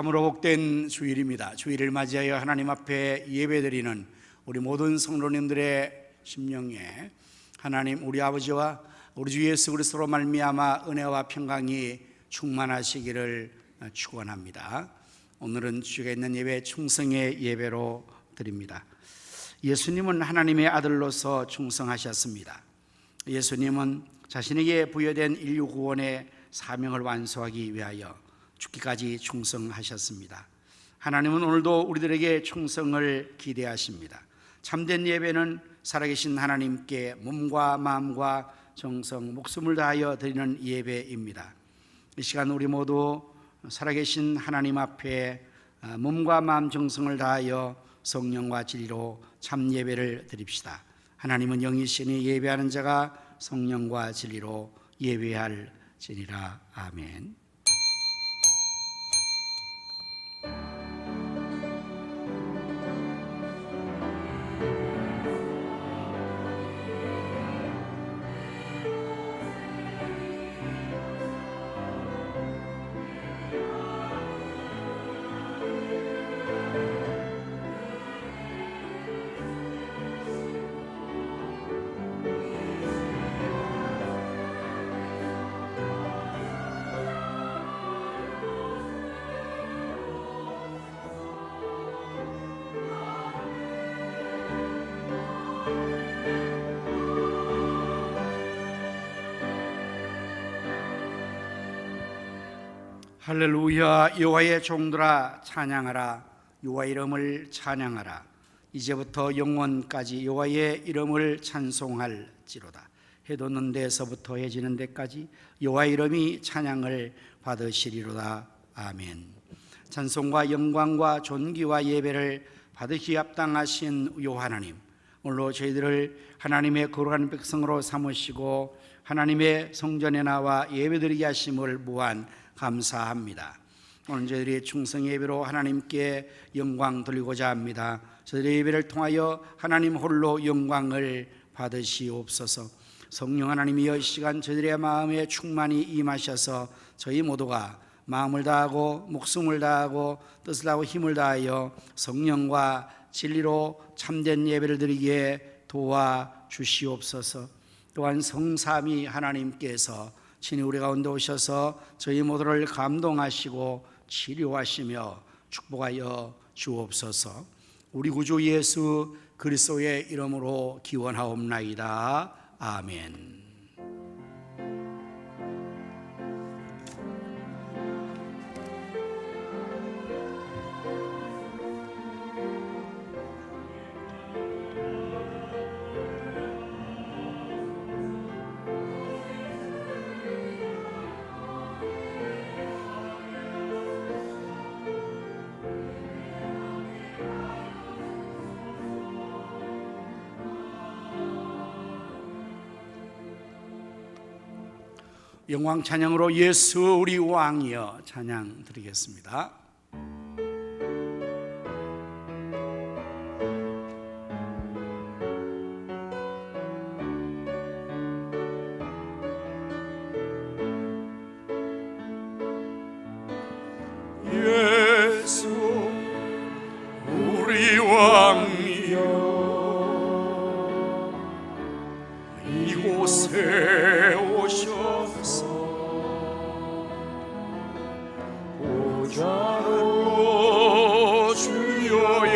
참으로 복된 주일입니다. 주일을 맞이하여 하나님 앞에 예배드리는 우리 모든 성도님들의 심령에 하나님 우리 아버지와 우리 주 예수 그리스도로 말미암아 은혜와 평강이 충만하시기를 축원합니다. 오늘은 주가 있는 예배 충성의 예배로 드립니다. 예수님은 하나님의 아들로서 충성하셨습니다. 예수님은 자신에게 부여된 인류 구원의 사명을 완수하기 위하여 죽기까지 충성하셨습니다. 하나님은 오늘도 우리들에게 충성을 기대하십니다. 참된 예배는 살아계신 하나님께 몸과 마음과 정성, 목숨을 다하여 드리는 예배입니다. 이 시간 우리 모두 살아계신 하나님 앞에 몸과 마음, 정성을 다하여 성령과 진리로 참 예배를 드립시다. 하나님은 영이시니 예배하는 자가 성령과 진리로 예배할지니라. 아멘. 할렐루야. 여호와의 종들아 찬양하라. 여호와 이름을 찬양하라. 이제부터 영원까지 여호와의 이름을 찬송할지로다. 해 돋는 데서부터 해 지는 데까지 여호와 이름이 찬양을 받으시리로다. 아멘. 찬송과 영광과 존귀와 예배를 받으시기 합당하신 여호와 하나님, 오늘로 저희들을 하나님의 거룩한 백성으로 삼으시고 하나님의 성전에 나와 예배드리게 하심을 무한 감사합니다. 오늘 저희들이 충성 예배로 하나님께 영광 돌리고자 합니다. 저희들의 예배를 통하여 하나님 홀로 영광을 받으시옵소서. 성령 하나님이여 이 시간 저희들의 마음에 충만히 임하셔서 저희 모두가 마음을 다하고 목숨을 다하고 뜻을 다하고 힘을 다하여 성령과 진리로 참된 예배를 드리기에 도와주시옵소서. 또한 성삼위 하나님께서 친히 우리 가운데 오셔서 저희 모두를 감동하시고 치료하시며 축복하여 주옵소서. 우리 구주 예수 그리스도의 이름으로 기원하옵나이다. 아멘. 영광 찬양으로 예수 우리 왕이여 찬양 드리겠습니다. 예수 우리 왕이여 이곳에 오셔서 보좌로 주여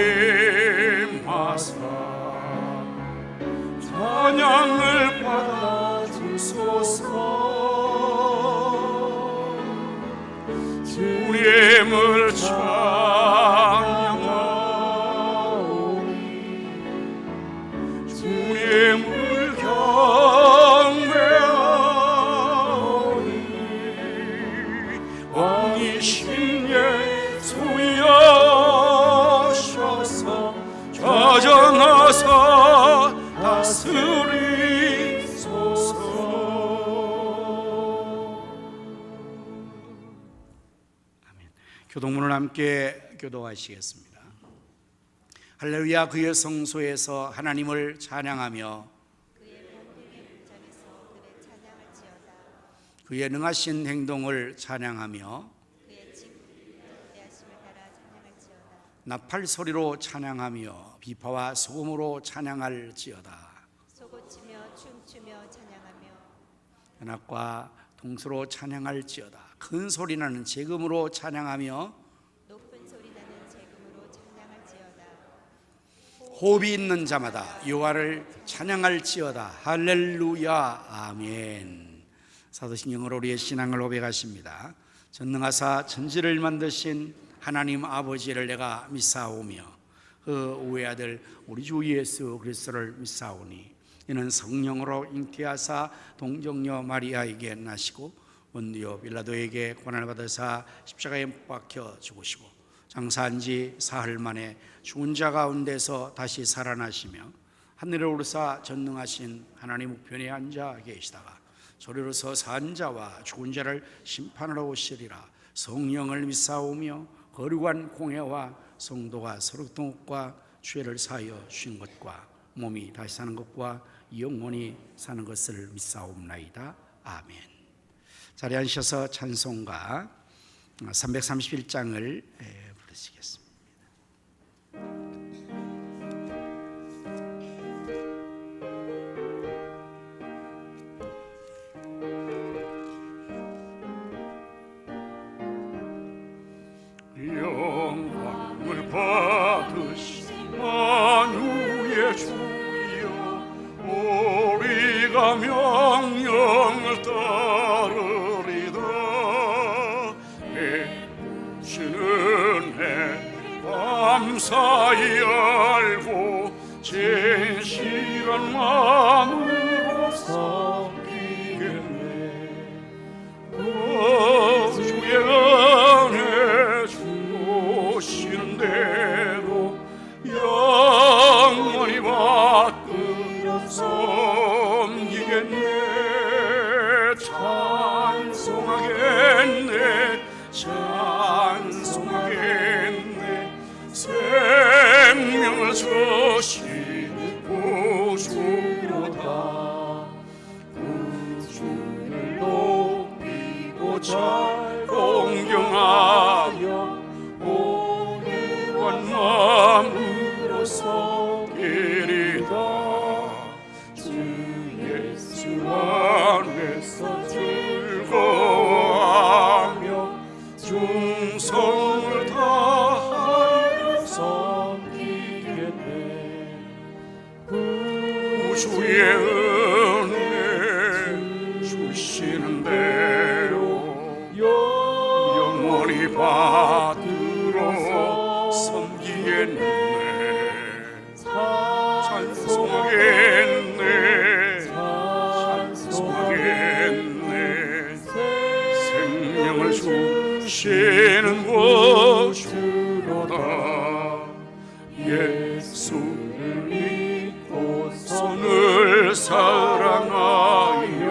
임하사 찬양을 받아주소서. 주님을 찬양하오니 주님을 경배하오니 왕이신 예수여셔서 좌정하사 다스리소서. 교동문을 함께 교도하시겠습니다. 할렐루야. 그의 성소에서 하나님을 찬양하며 그의 능하신 행동을 찬양하며 나팔 소리로 찬양하며 비파와 소금으로 찬양할지어다. 소고치며 춤추며 찬양하며 연합과 동서로 찬양할지어다. 큰 소리 나는 재금으로 찬양하며 높은 소리 나는 재금으로 찬양할지어다. 호흡이 있는 자마다 여호와를 찬양할지어다. 할렐루야. 아멘. 사도신경으로 우리의 신앙을 고백하십니다. 전능하사 천지를 만드신 하나님 아버지를 내가 믿사오며 그 우애아들 우리 주 예수 그리스도를 믿사오니 이는 성령으로 잉태하사 동정녀 마리아에게 나시고 본디오 빌라도에게 고난을 받으사 십자가에 못 박혀 죽으시고 장사한 지 사흘 만에 죽은 자 가운데서 다시 살아나시며 하늘에 오르사 전능하신 하나님 우편에 앉아 계시다가 저리로서 산 자와 죽은 자를 심판하러 오시리라. 성령을 믿사오며 거룩한 공회와 성도가 서로 동업과 죄를 사하여 주신 것과 몸이 다시 사는 것과 영원히 사는 것을 믿사옵나이다. 아멘. 자리에 앉으셔서 찬송가 331장을 부르시겠습니다. 영광을 받으신 만유의 주여 우리가 명령을 따르리다. 주시는 은혜 감사히 알고 진실한 마음으로 섬기겠네. 주의 은혜 주시는 대로 영원히 받들어 섬기겠네. 찬송하겠네. 찬송하겠네. 생명을 주신 구주로다. 구주를 높이고자 공경하여 온유한 마음으로 섬기리다. 주 예수 안에서 즐거워하며 충성을 다하여 섬기겠네. 구주의 은혜 주시는 대로 영원히 받들어 섬기겠네. 찬송하겠네. 찬송하겠네. 생명을 주시는 구주로다. 예수를 믿고 손을 사랑하여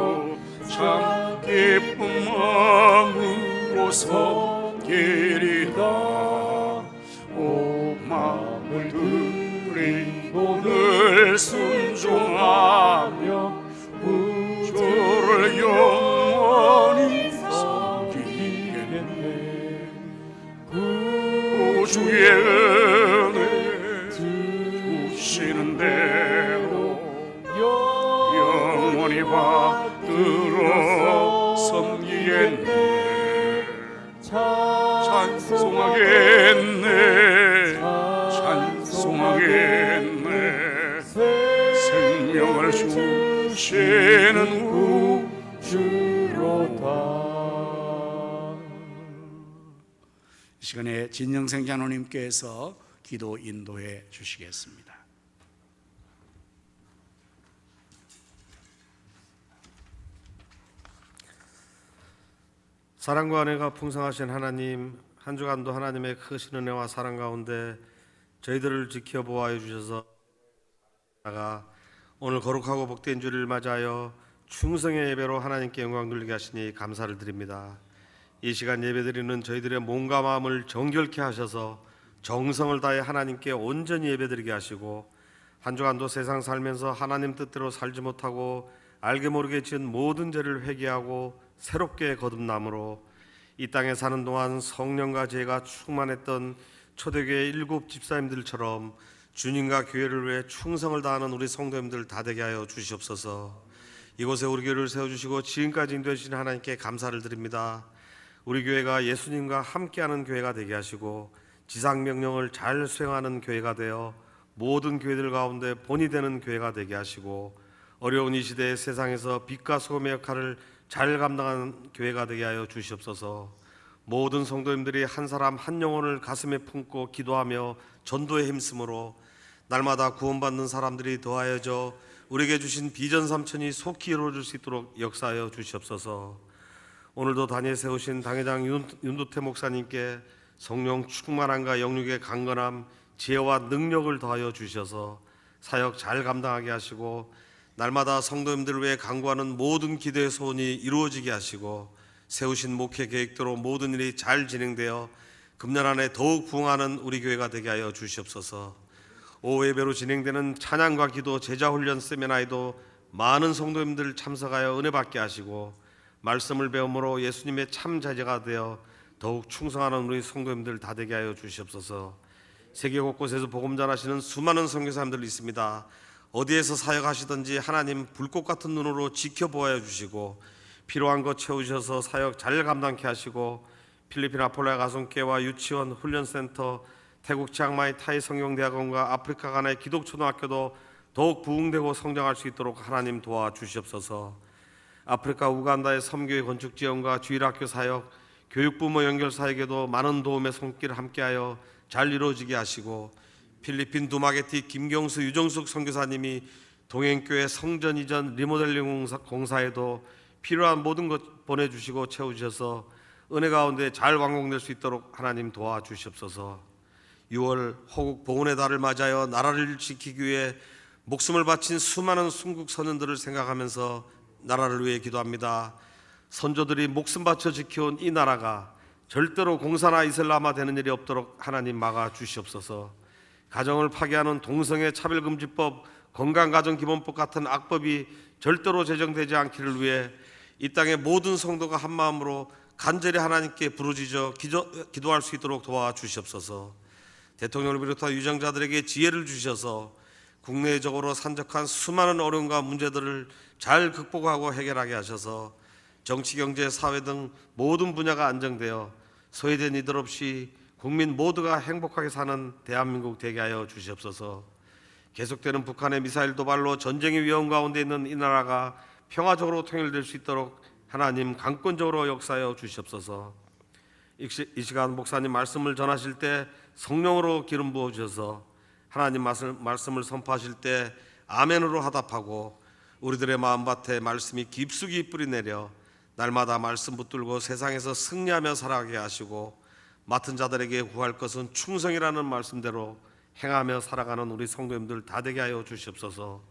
참 기쁜 마음으로 섬기리다. 오 마음을 드리고 늘 순종하며 주를 영원히 섬기겠네. 구주의 은혜 주시는 대로 영원히 받들어 섬기겠네. 찬송하겠네. 찬송하겠네. 생명을 주시는 구주로다. 이 시간에 진영생 장로님께서 기도 인도해 주시겠습니다. 사랑과 은혜가 풍성하신 하나님, 한 주간도 하나님의 크신 은혜와 사랑 가운데 저희들을 지켜보아해 주셔서 오늘 거룩하고 복된 주를 맞이하여 충성의 예배로 하나님께 영광 돌리게 하시니 감사를 드립니다. 이 시간 예배드리는 저희들의 몸과 마음을 정결케 하셔서 정성을 다해 하나님께 온전히 예배드리게 하시고, 한 주간도 세상 살면서 하나님 뜻대로 살지 못하고 알게 모르게 지은 모든 죄를 회개하고 새롭게 거듭남으로 이 땅에 사는 동안 성령과 죄가 충만했던 초대교회 7 집사님들처럼 주님과 교회를 위해 충성을 다하는 우리 성도님들 다 되게 하여 주시옵소서. 이곳에 우리 교회를 세워주시고 지금까지 인도해주신 하나님께 감사를 드립니다. 우리 교회가 예수님과 함께하는 교회가 되게 하시고 지상명령을 잘 수행하는 교회가 되어 모든 교회들 가운데 본이 되는 교회가 되게 하시고 어려운 이 시대의 세상에서 빛과 소금의 역할을 잘 감당하는 교회가 되게 하여 주시옵소서. 모든 성도님들이 한 사람 한 영혼을 가슴에 품고 기도하며 전도에 힘쓰므로 날마다 구원받는 사람들이 더하여져 우리에게 주신 비전 삼천이 속히 이루어질 수 있도록 역사하여 주시옵소서. 오늘도 단위에 세우신 당회장 윤두태 목사님께 성령 충만함과 영육의 강건함, 지혜와 능력을 더하여 주셔서 사역 잘 감당하게 하시고 날마다 성도님들을 위해 간구하는 모든 기도의 소원이 이루어지게 하시고 세우신 목회 계획대로 모든 일이 잘 진행되어 금년 안에 더욱 부흥하는 우리 교회가 되게 하여 주시옵소서. 오후 예배로 진행되는 찬양과 기도 제자훈련 세미나에도 많은 성도님들 참석하여 은혜 받게 하시고 말씀을 배움으로 예수님의 참 제자가 되어 더욱 충성하는 우리 성도님들 다 되게 하여 주시옵소서. 세계 곳곳에서 복음 전하시는 수많은 선교사님들 있습니다. 어디에서 사역하시든지 하나님 불꽃 같은 눈으로 지켜보아 주시고 필요한 것 채우셔서 사역 잘 감당케 하시고 필리핀 아폴로아 가정교회와 유치원, 훈련센터, 태국 치앙마이 타이 성경대학원과 아프리카 간의 기독초등학교도 더욱 부흥되고 성장할 수 있도록 하나님 도와주시옵소서. 아프리카 우간다의 섬교회 건축 지원과 주일학교 사역, 교육부모 연결 사역에도 많은 도움의 손길을 함께하여 잘 이루어지게 하시고 필리핀 두마게티 김경수 유정숙 선교사님이 동행교회 성전 이전 리모델링 공사에도 필요한 모든 것 보내주시고 채우셔서 은혜 가운데 잘 완공될 수 있도록 하나님 도와주시옵소서. 6월 호국 봉헌의 달을 맞아여 나라를 지키기 위해 목숨을 바친 수많은 순국 선원들을 생각하면서 나라를 위해 기도합니다. 선조들이 목숨 바쳐 지켜온 이 나라가 절대로 공산화 이슬람화 되는 일이 없도록 하나님 막아 주시옵소서. 가정을 파괴하는 동성애 차별금지법, 건강가정기본법 같은 악법이 절대로 제정되지 않기를 위해 이 땅의 모든 성도가 한마음으로 간절히 하나님께 부르짖어 기도할 수 있도록 도와주시옵소서. 대통령을 비롯한 유정자들에게 지혜를 주셔서 국내적으로 산적한 수많은 어려움과 문제들을 잘 극복하고 해결하게 하셔서 정치, 경제, 사회 등 모든 분야가 안정되어 소외된 이들 없이 국민 모두가 행복하게 사는 대한민국 되게 하여 주시옵소서. 계속되는 북한의 미사일 도발로 전쟁의 위험 가운데 있는 이 나라가 평화적으로 통일될 수 있도록 하나님 강권적으로 역사하여 주시옵소서. 이 시간 목사님 말씀을 전하실 때 성령으로 기름 부어 주셔서 하나님 말씀을 선포하실 때 아멘으로 화답하고 우리들의 마음밭에 말씀이 깊숙이 뿌리내려 날마다 말씀 붙들고 세상에서 승리하며 살아가게 하시고 맡은 자들에게 구할 것은 충성이라는 말씀대로 행하며 살아가는 우리 성도님들 다 되게 하여 주시옵소서.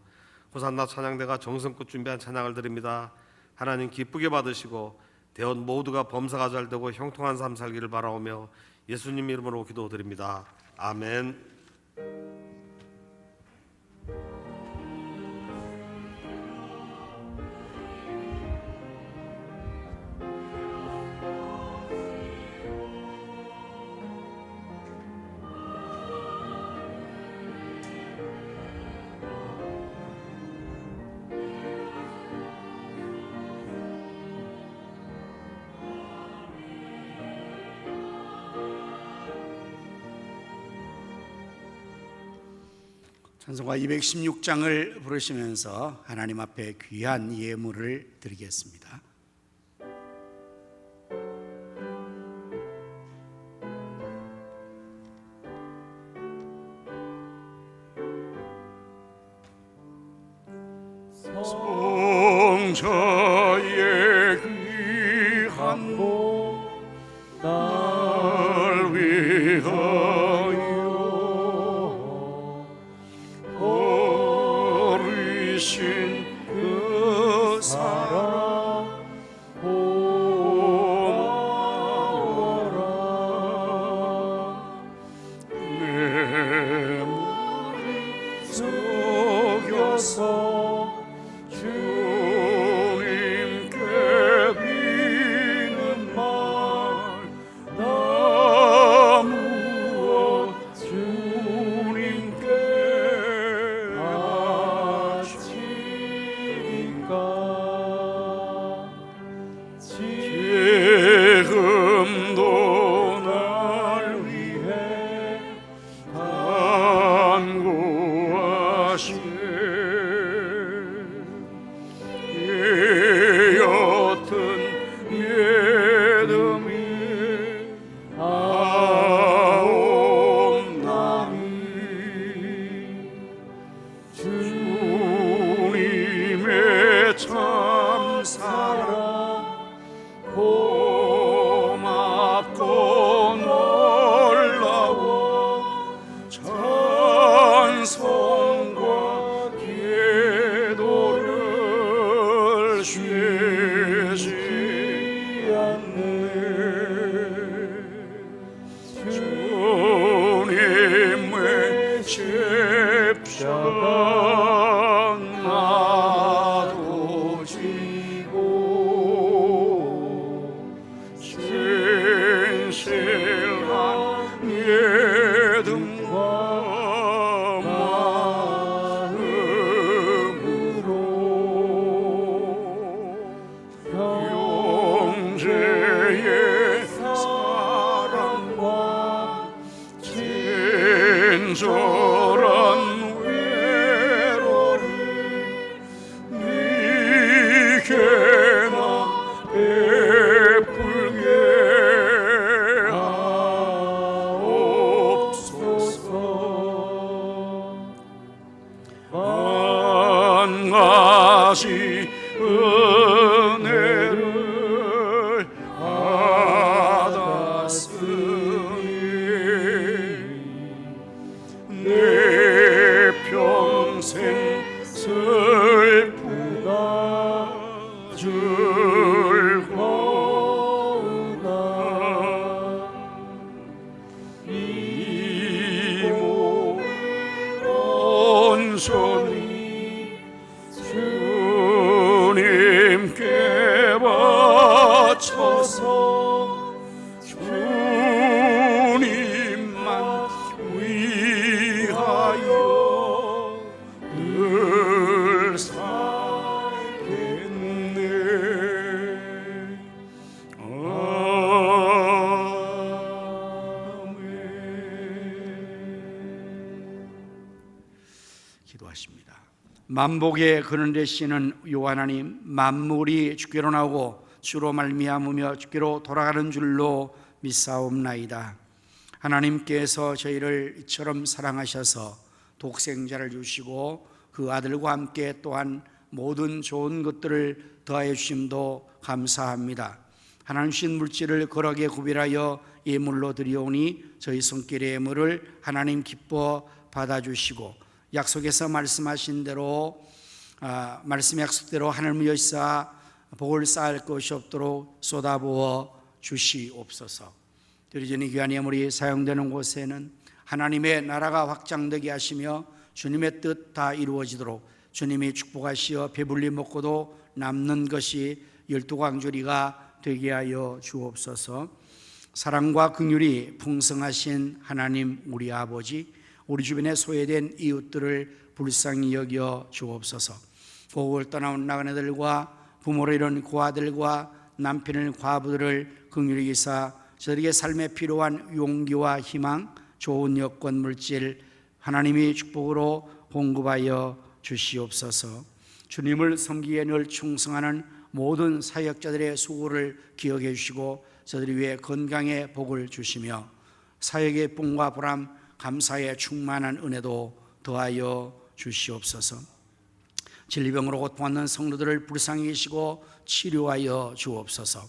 호산나 찬양대가 정성껏 준비한 찬양을 드립니다. 하나님 기쁘게 받으시고 대원 모두가 범사가 잘 되고 형통한 삶 살기를 바라오며 예수님 이름으로 기도드립니다. 아멘. 찬송가 216장을 부르시면서 하나님 앞에 귀한 예물을 드리겠습니다. 성자의 귀한 복 날 위하여 버리신 그 사랑 고마워라. 내 머리 속여서 주님께 비는 말 나 무엇 깨었던 믿음이 아옵나니 주님의 참사랑 고맙고 놀라워 찬송과 기도를 쉬지 않네. 주님의 십자가 나도 지고 진실한 믿음과 마음으로 형제의 사랑과 친절한 외로를 네게나 베풀게 하옵소서. 한 가지 은혜를 받았으니 내 평생 슬프가 즐거우나 이 몸을 온전히 주님께 바쳐서 주님만 위하여 늘 살겠네. 아멘. 기도하십니다. 만복의 그런 되시는 요하나님, 만물이 주께로 나오고 주로 말미암으며 주께로 돌아가는 줄로 믿사옵나이다. 하나님께서 저희를 이처럼 사랑하셔서 독생자를 주시고 그 아들과 함께 또한 모든 좋은 것들을 더하여 주심도 감사합니다. 하나님 주신 물질을 거룩하게 구별하여 예물로 드리오니 저희 손길의 예물을 하나님 기뻐 받아주시고 약속에서 말씀하신 대로 말씀의 약속대로 하늘을 여시사 복을 쌓을 것이 없도록 쏟아부어 주시옵소서. 드리전이 귀한 예물이 사용되는 곳에는 하나님의 나라가 확장되게 하시며 주님의 뜻 다 이루어지도록 주님이 축복하시어 배불리 먹고도 남는 것이 12광주리가 되게 하여 주옵소서. 사랑과 긍휼이 풍성하신 하나님 우리 아버지, 우리 주변에 소외된 이웃들을 불쌍히 여겨 주옵소서. 고국을 떠나온 나그네들과 부모를 잃은 고아들과 남편을 과부들을 긍휼히 여기사 저들에게 삶에 필요한 용기와 희망, 좋은 여건, 물질 하나님이 축복으로 공급하여 주시옵소서. 주님을 섬기기에 늘 충성하는 모든 사역자들의 수고를 기억해 주시고 저들이 위해 건강의 복을 주시며 사역의 뽕과 보람, 감사의 충만한 은혜도 더하여 주시옵소서. 진리병으로 고통받는 성도들을 불쌍히 계시고 치료하여 주옵소서.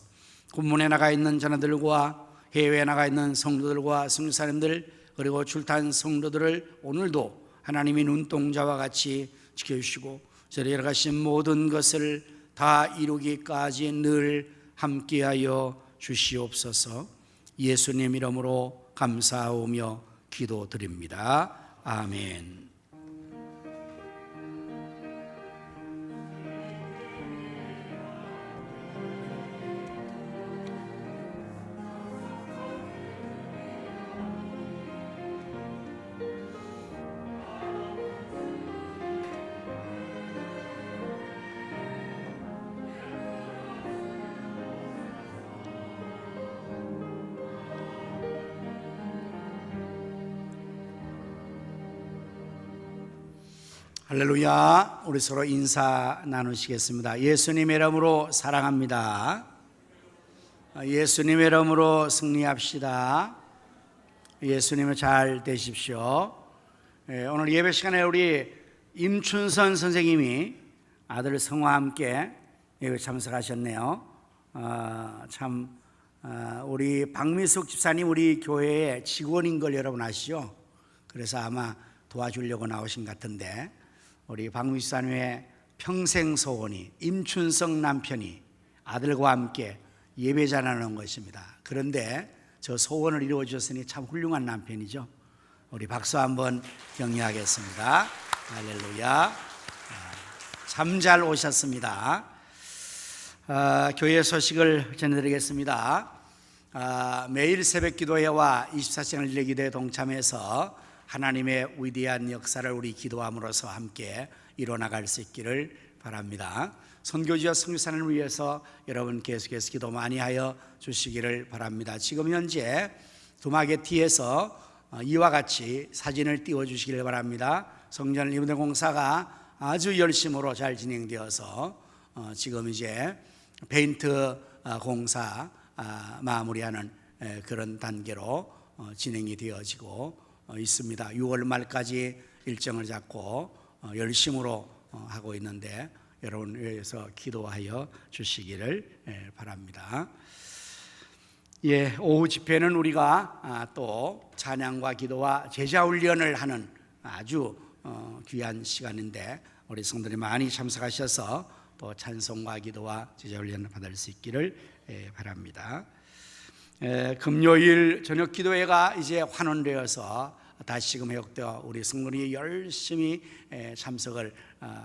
군문에 나가 있는 자녀들과 해외에 나가 있는 성도들과 성사님들 그리고 출탄 성도들을 오늘도 하나님이 눈동자와 같이 지켜주시고 저리 열어가신 모든 것을 다 이루기까지 늘 함께하여 주시옵소서. 예수님 이름으로 감사하오며 기도드립니다. 아멘. 할렐루야. 우리 서로 인사 나누시겠습니다. 예수님의 이름으로 사랑합니다. 예수님의 이름으로 승리합시다. 예수님을 잘 되십시오. 오늘 예배 시간에 우리 임춘선 선생님이 아들 성화와 함께 예배 참석하셨네요. 우리 박미숙 집사님 우리 교회의 직원인 걸 여러분 아시죠? 그래서 아마 도와주려고 나오신 것 같은데, 우리 박미숙 집사님의 평생 소원이 임춘성 남편이 아들과 함께 예배자 나누는 것입니다. 그런데 저 소원을 이루어 주셨으니 참 훌륭한 남편이죠. 우리 박수 한번 격려하겠습니다. 할렐루야. 참 잘 오셨습니다. 교회 소식을 전해드리겠습니다. 매일 새벽 기도회와 24시간 릴레이 기도에 동참해서 하나님의 위대한 역사를 우리 기도함으로써 함께 이뤄나갈 수 있기를 바랍니다. 선교지와 선교사를 위해서 여러분 계속해서 기도 많이 하여 주시기를 바랍니다. 지금 현재 두막의 뒤에서 이와 같이 사진을 띄워주시기를 바랍니다. 성전 리모델 공사가 아주 열심으로 잘 진행되어서 지금 이제 페인트 공사 마무리하는 그런 단계로 진행이 되어지고 있습니다. 6월 말까지 일정을 잡고 열심으로 하고 있는데 여러분 위해서 기도하여 주시기를 바랍니다. 오후 집회는 우리가 또 찬양과 기도와 제자 훈련을 하는 아주 귀한 시간인데 우리 성도들이 많이 참석하셔서 또 찬송과 기도와 제자 훈련을 받을 수 있기를 바랍니다. 금요일 저녁 기도회가 이제 환원되어서 다시금 회복되어 우리 성도들이 열심히 참석을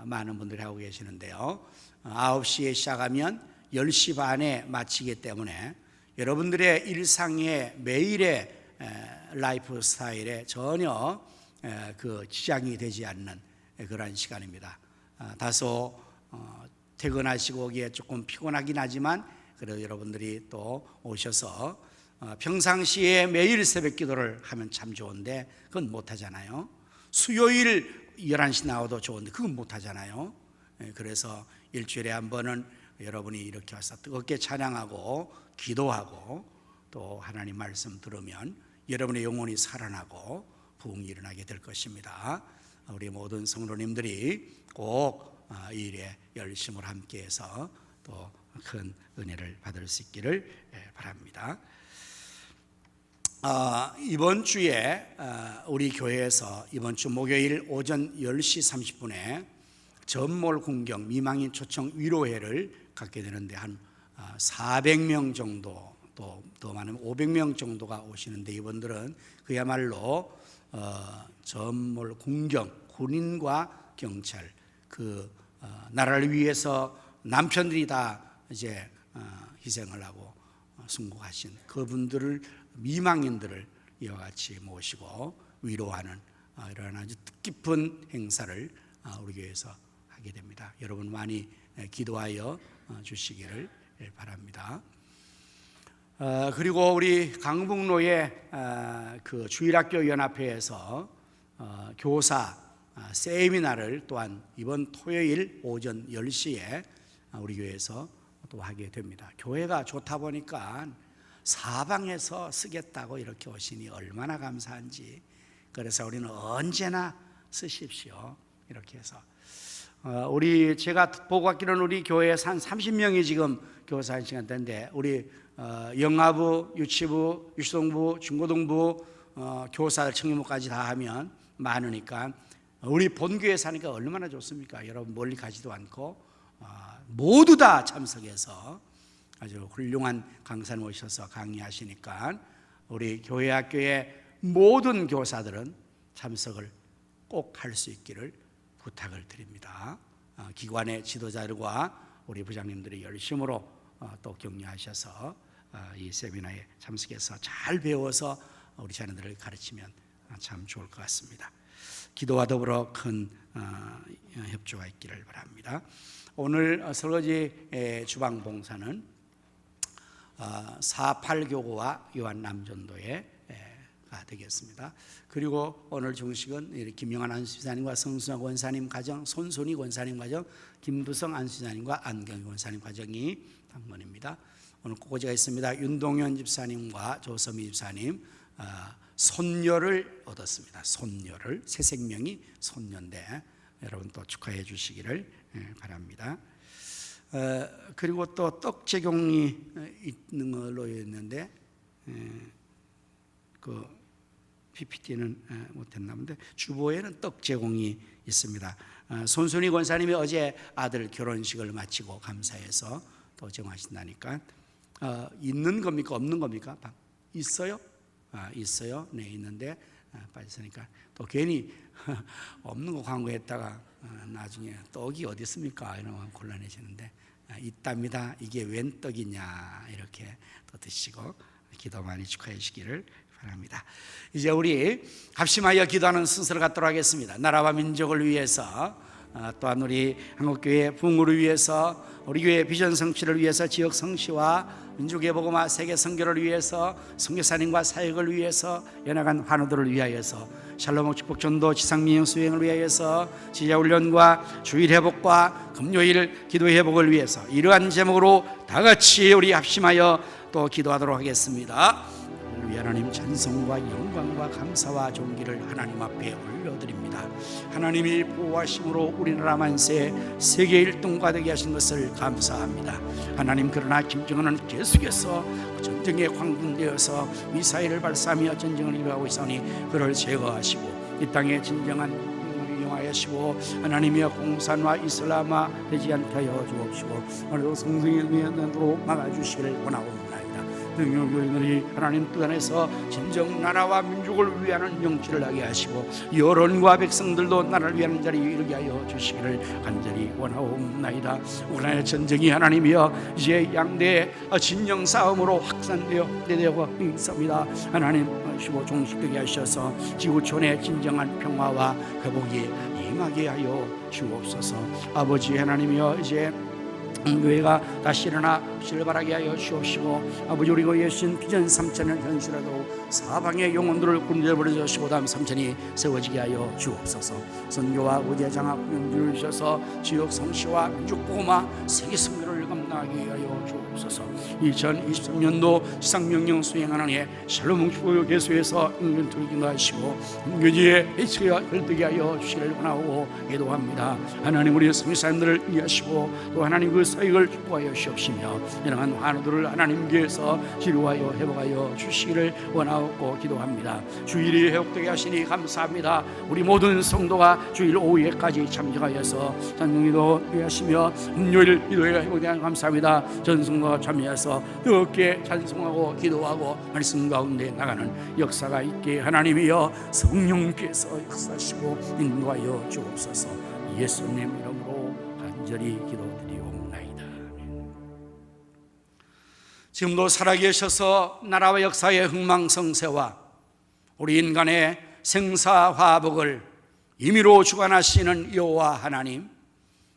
많은 분들이 하고 계시는데요. 9시에 시작하면 10시 반에 마치기 때문에 여러분들의 일상의 매일의 라이프 스타일에 전혀 그 지장이 되지 않는 그런 시간입니다. 다소 퇴근하시고 오기에 조금 피곤하긴 하지만 그래도 여러분들이 또 오셔서 평상시에 매일 새벽 기도를 하면 참 좋은데 그건 못하잖아요. 수요일 11시 나와도 좋은데 그건 못하잖아요. 그래서 일주일에 한 번은 여러분이 이렇게 와서 뜨겁게 찬양하고 기도하고 또 하나님 말씀 들으면 여러분의 영혼이 살아나고 부흥이 일어나게 될 것입니다. 우리 모든 성도님들이 꼭 이 일에 열심을 함께해서 또 큰 은혜를 받을 수 있기를 바랍니다. 이번 주에 우리 교회에서 이번 주 목요일 오전 10시 30분에 전몰 공경 미망인 초청 위로회를 갖게 되는데 한 400명 정도 또 더 많으면 500명 정도가 오시는데 이분들은 그야말로 전몰 공경 군인과 경찰 그 나라를 위해서 남편들이 다 이제 희생을 하고 순국하신 그분들을 미망인들을 이와 같이 모시고 위로하는 이러한 아주 뜻깊은 행사를 우리 교회에서 하게 됩니다. 여러분 많이 기도하여 주시기를 바랍니다. 그리고 우리 강북로의 그 주일학교 연합회에서 교사 세미나를 또한 이번 토요일 오전 10시에 우리 교회에서 또 하게 됩니다. 교회가 좋다 보니까 사방에서 쓰겠다고 이렇게 오시니 얼마나 감사한지. 그래서 우리는 언제나 쓰십시오. 이렇게 해서 제가 보고 왔기로는 우리 교회에서 한 30명이 지금 교사 한 시간 된데 우리 영아부, 유치부, 유치동부, 중고등부 교사들 청년부까지 다 하면 많으니까 우리 본교회 사니까 얼마나 좋습니까? 여러분 멀리 가지도 않고 모두 다 참석해서 아주 훌륭한 강사님 오셔서 강의하시니까 우리 교회 학교의 모든 교사들은 참석을 꼭 할 수 있기를 부탁을 드립니다. 기관의 지도자들과 우리 부장님들이 열심으로 또 격려하셔서 이 세미나에 참석해서 잘 배워서 우리 자녀들을 가르치면 참 좋을 것 같습니다. 기도와 더불어 큰 협조가 있기를 바랍니다. 오늘 설거지 주방 봉사는 48교구와 요한 남전도의 되겠습니다. 그리고 오늘 중식은 김영환 안수사님과 성순학 원사님 가정, 손순희 원사님 가정, 김두성 안수사님과 안경희 원사님 가정이 당번입니다. 오늘 꼬고지가 있습니다. 윤동현 집사님과 조서미 집사님 손녀를 얻었습니다. 손녀를, 새 생명이 손녀인데 여러분 또 축하해 주시기를 바랍니다. 그리고 또 떡 제공이 있는 걸로 있는데 그 PPT는 못했나 본데 주보에는 떡 제공이 있습니다. 손순희 권사님이 어제 아들 결혼식을 마치고 감사해서 또 제공하신다니까 있는 겁니까 없는 겁니까? 있어요? 있어요. 네, 있는데 빠졌으니까 또 괜히 없는 거 광고했다가 나중에 떡이 어디 있습니까? 이러면 곤란해지는데 있답니다. 이게 웬 떡이냐 이렇게 또 드시고 기도 많이 축하해 주시기를 바랍니다. 이제 우리 합심하여 기도하는 순서를 갖도록 하겠습니다. 나라와 민족을 위해서 또한 우리 한국교회 부흥을 위해서 우리 교회 비전 성취를 위해서 지역 성취와 민족의 복음화 세계 선교를 위해서 선교사님과 사역을 위해서 연약한 환우들을 위하여서 샬롬 축복 전도 지상민영 수행을 위하여서 지자훈련과 주일 회복과 금요일 기도 회복을 위해서 이러한 제목으로 다 같이 우리 합심하여 또 기도하도록 하겠습니다. 하나님 찬송과 영광과 감사와 존귀를 하나님 앞에 올려드립니다. 하나님이 보호하심으로 우리나라 만세 세계 1등과 되게 하신 것을 감사합니다. 하나님 그러나 김정은은 계속해서 전쟁에 광분되어서 미사일을 발사하며 전쟁을 이루어가고 있으니 그를 제거하시고 이 땅에 진정한 하시고 하나님이여 공산화 이슬람화 되지 않게 하여 주옵시고 오늘도 성승의 위원으로 막아주시기를 원하옵나이다. 등용교인들이 하나님 뜻 안에서 진정 나라와 민족을 위하는 정치를 하게 하시고 여론과 백성들도 나라를 위하는 자리에 이르게 하여 주시기를 간절히 원하옵나이다. 우크라이나 전쟁이 하나님이여 이제 양대 진영 싸움으로 확산되어 있습니다. 하나님 하시고 종식되게 하셔서 지구촌의 진정한 평화와 회복이 임하게 하여 주옵소서. 아버지 하나님이여 이제 교회가 다시 일어나 시를 바라게 하여 주옵시고 아버지 우리 교회의 신 비전 3천을 현실하도록 사방의 영혼들을 군대버려 주시고 다음 3천이 세워지게 하여 주옵소서. 선교와 의대 장학 명주를 주셔서 지역 성시와 민족 복음화 세계 선교를 감당하게 하여 주옵소서. 2023년도 지상명령 수행하는 해 샬롬 축복의 개수에서 인근 들기도 하시고 인근지에 해치가 혈되게 하여 주시기를 원하고 기도합니다. 하나님 우리 성교사님들을 위하시고 또 하나님 그 사역을 축복하여 주옵시며 이러한 환우들을 하나님께서 치료하여 회복하여 주시기를 원하고 기도합니다. 주일이 회복되게 하시니 감사합니다. 우리 모든 성도가 주일 오후에까지 참석하여서 찬송기도 위하시며 금요일 기도회가 회복되게 감사합니다. 전성도가 참여해서 뜨겁게 찬송하고 기도하고 말씀 가운데 나가는 역사가 있게 하나님이여 성령께서 역사하시고 인도하여 주옵소서. 예수님 이름으로 간절히 기도드리옵나이다. 지금도 살아계셔서 나라와 역사의 흥망성쇠와 우리 인간의 생사화복을 임의로 주관하시는 여호와 하나님,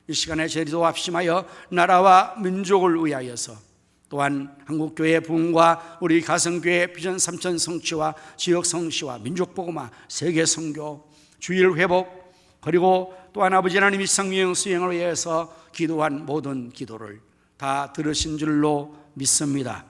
이 시간에 저희도 합심하여 나라와 민족을 위하여서 또한 한국교회 부흥과 우리 가성교회 비전 3천 성취와 지역 성취와 민족 복음화 세계 선교 주일 회복 그리고 또한 아버지 하나님이 성령 수행을 위해서 기도한 모든 기도를 다 들으신 줄로 믿습니다.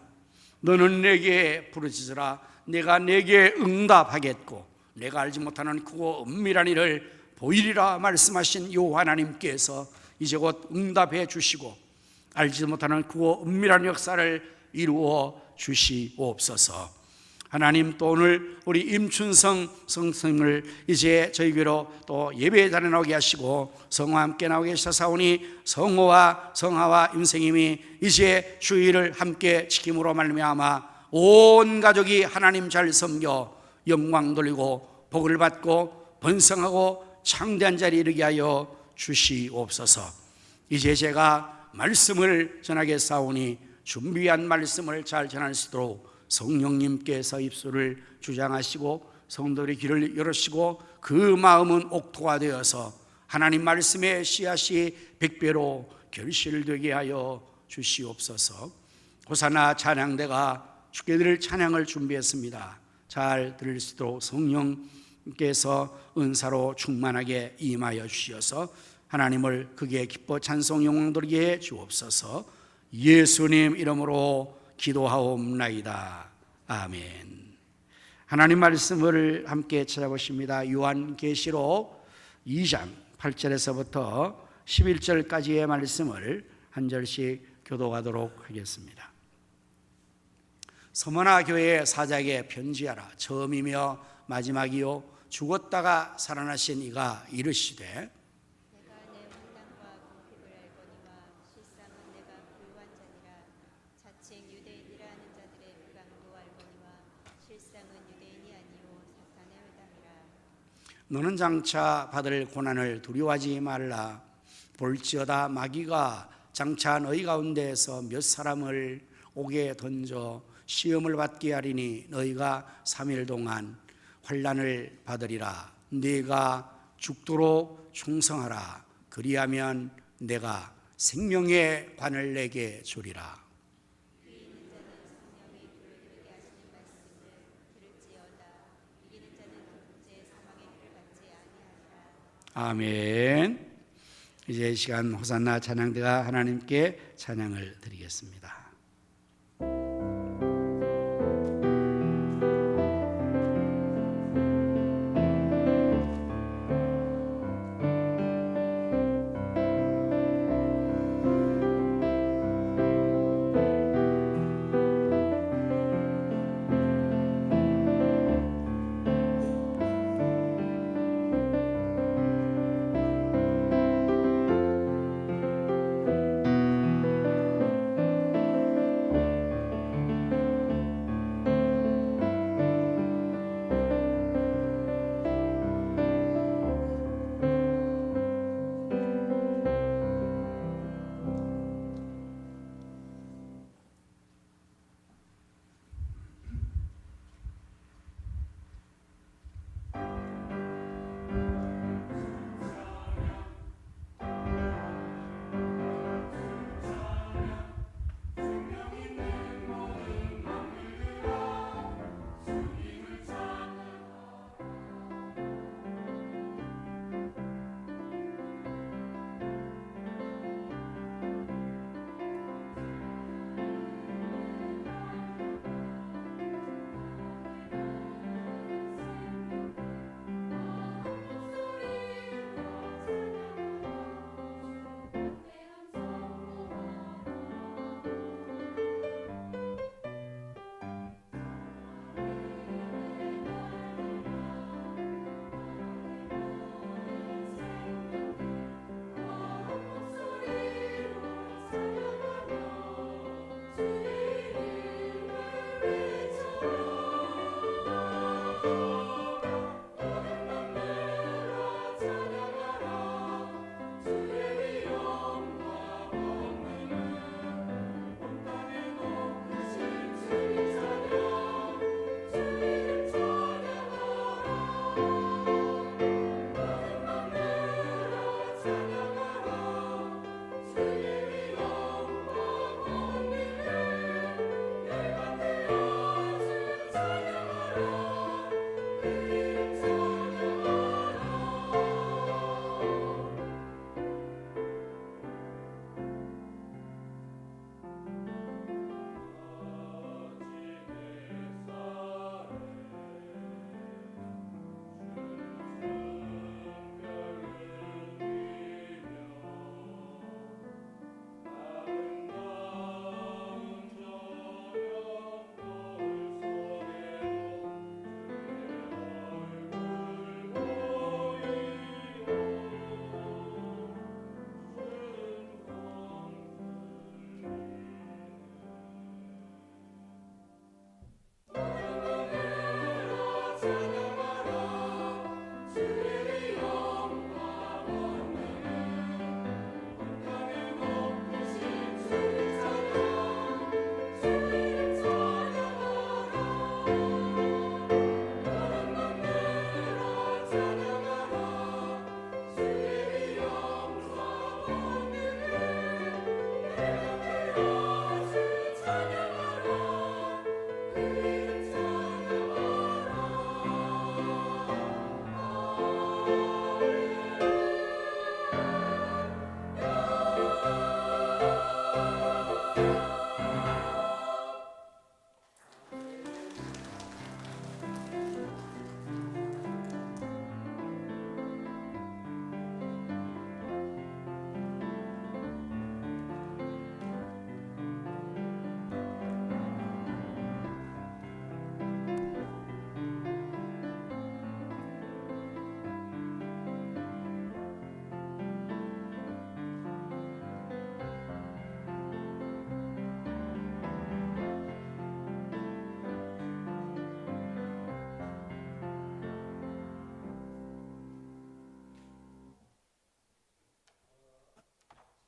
너는 내게 부르짖으라 내가 내게 응답하겠고 내가 알지 못하는 크고 은밀한 일을 보이리라 말씀하신 여호와 하나님께서 이제 곧 응답해 주시고 알지 못하는 크고 은밀한 역사를 이루어 주시옵소서. 하나님 또 오늘 우리 임춘성 성승을 이제 저희 교회로 또 예배에 자리에 나오게 하시고 성호와 함께 나오게 하사오니 성호와 성하와 임생임이 이제 주일을 함께 지킴으로 말미암아 온 가족이 하나님 잘 섬겨 영광 돌리고 복을 받고 번성하고 창대한 자리에 이르게 하여 주시옵소서. 이제 제가 말씀을 전하겠사오니 준비한 말씀을 잘 전할 수 있도록 성령님께서 입술을 주장하시고 성도들의 귀를 열으시고 그 마음은 옥토가 되어서 하나님 말씀의 씨앗이 백배로 결실되게 하여 주시옵소서. 호사나 찬양대가 주께 드릴 찬양을 준비했습니다. 잘 들을 수 있도록 성령께서 은사로 충만하게 임하여 주셔서 하나님을 크게 기뻐 찬송 영광 돌리게 해 주옵소서. 예수님 이름으로 기도하옵나이다. 아멘. 하나님 말씀을 함께 찾아보십니다. 요한계시록 2장 8절에서부터 11절까지의 말씀을 한 절씩 교독하도록 하겠습니다. 서머나 교회의 사자에게 편지하라. 처음이며 마지막이요 죽었다가 살아나신 이가 이르시되 내가 내 환난과 궁핍을 알거니와 실상은 내가 불완전이라. 자칭 유대인이라 하는 자들의 비방도 알거니와 실상은 유대인이 아니요 사탄의 회당이라. 너는 장차 받을 고난을 두려워하지 말라. 볼지어다 마귀가 장차 너희 가운데에서 몇 사람을 옥에 던져 시험을 받게 하리니 너희가 3일 동안 환난을 받으리라. 네가 죽도록 충성하라. 그리하면 내가 생명의 관을 내게 주리라. 귀 있는 자는 성령이 두루두르게 하시는 말씀을 들을지어다. 이기는 자는 둘째 사망의 피를 받지 아니하리라. 아멘. 이제 이 시간 호산나 찬양대가 하나님께 찬양을 드리겠습니다.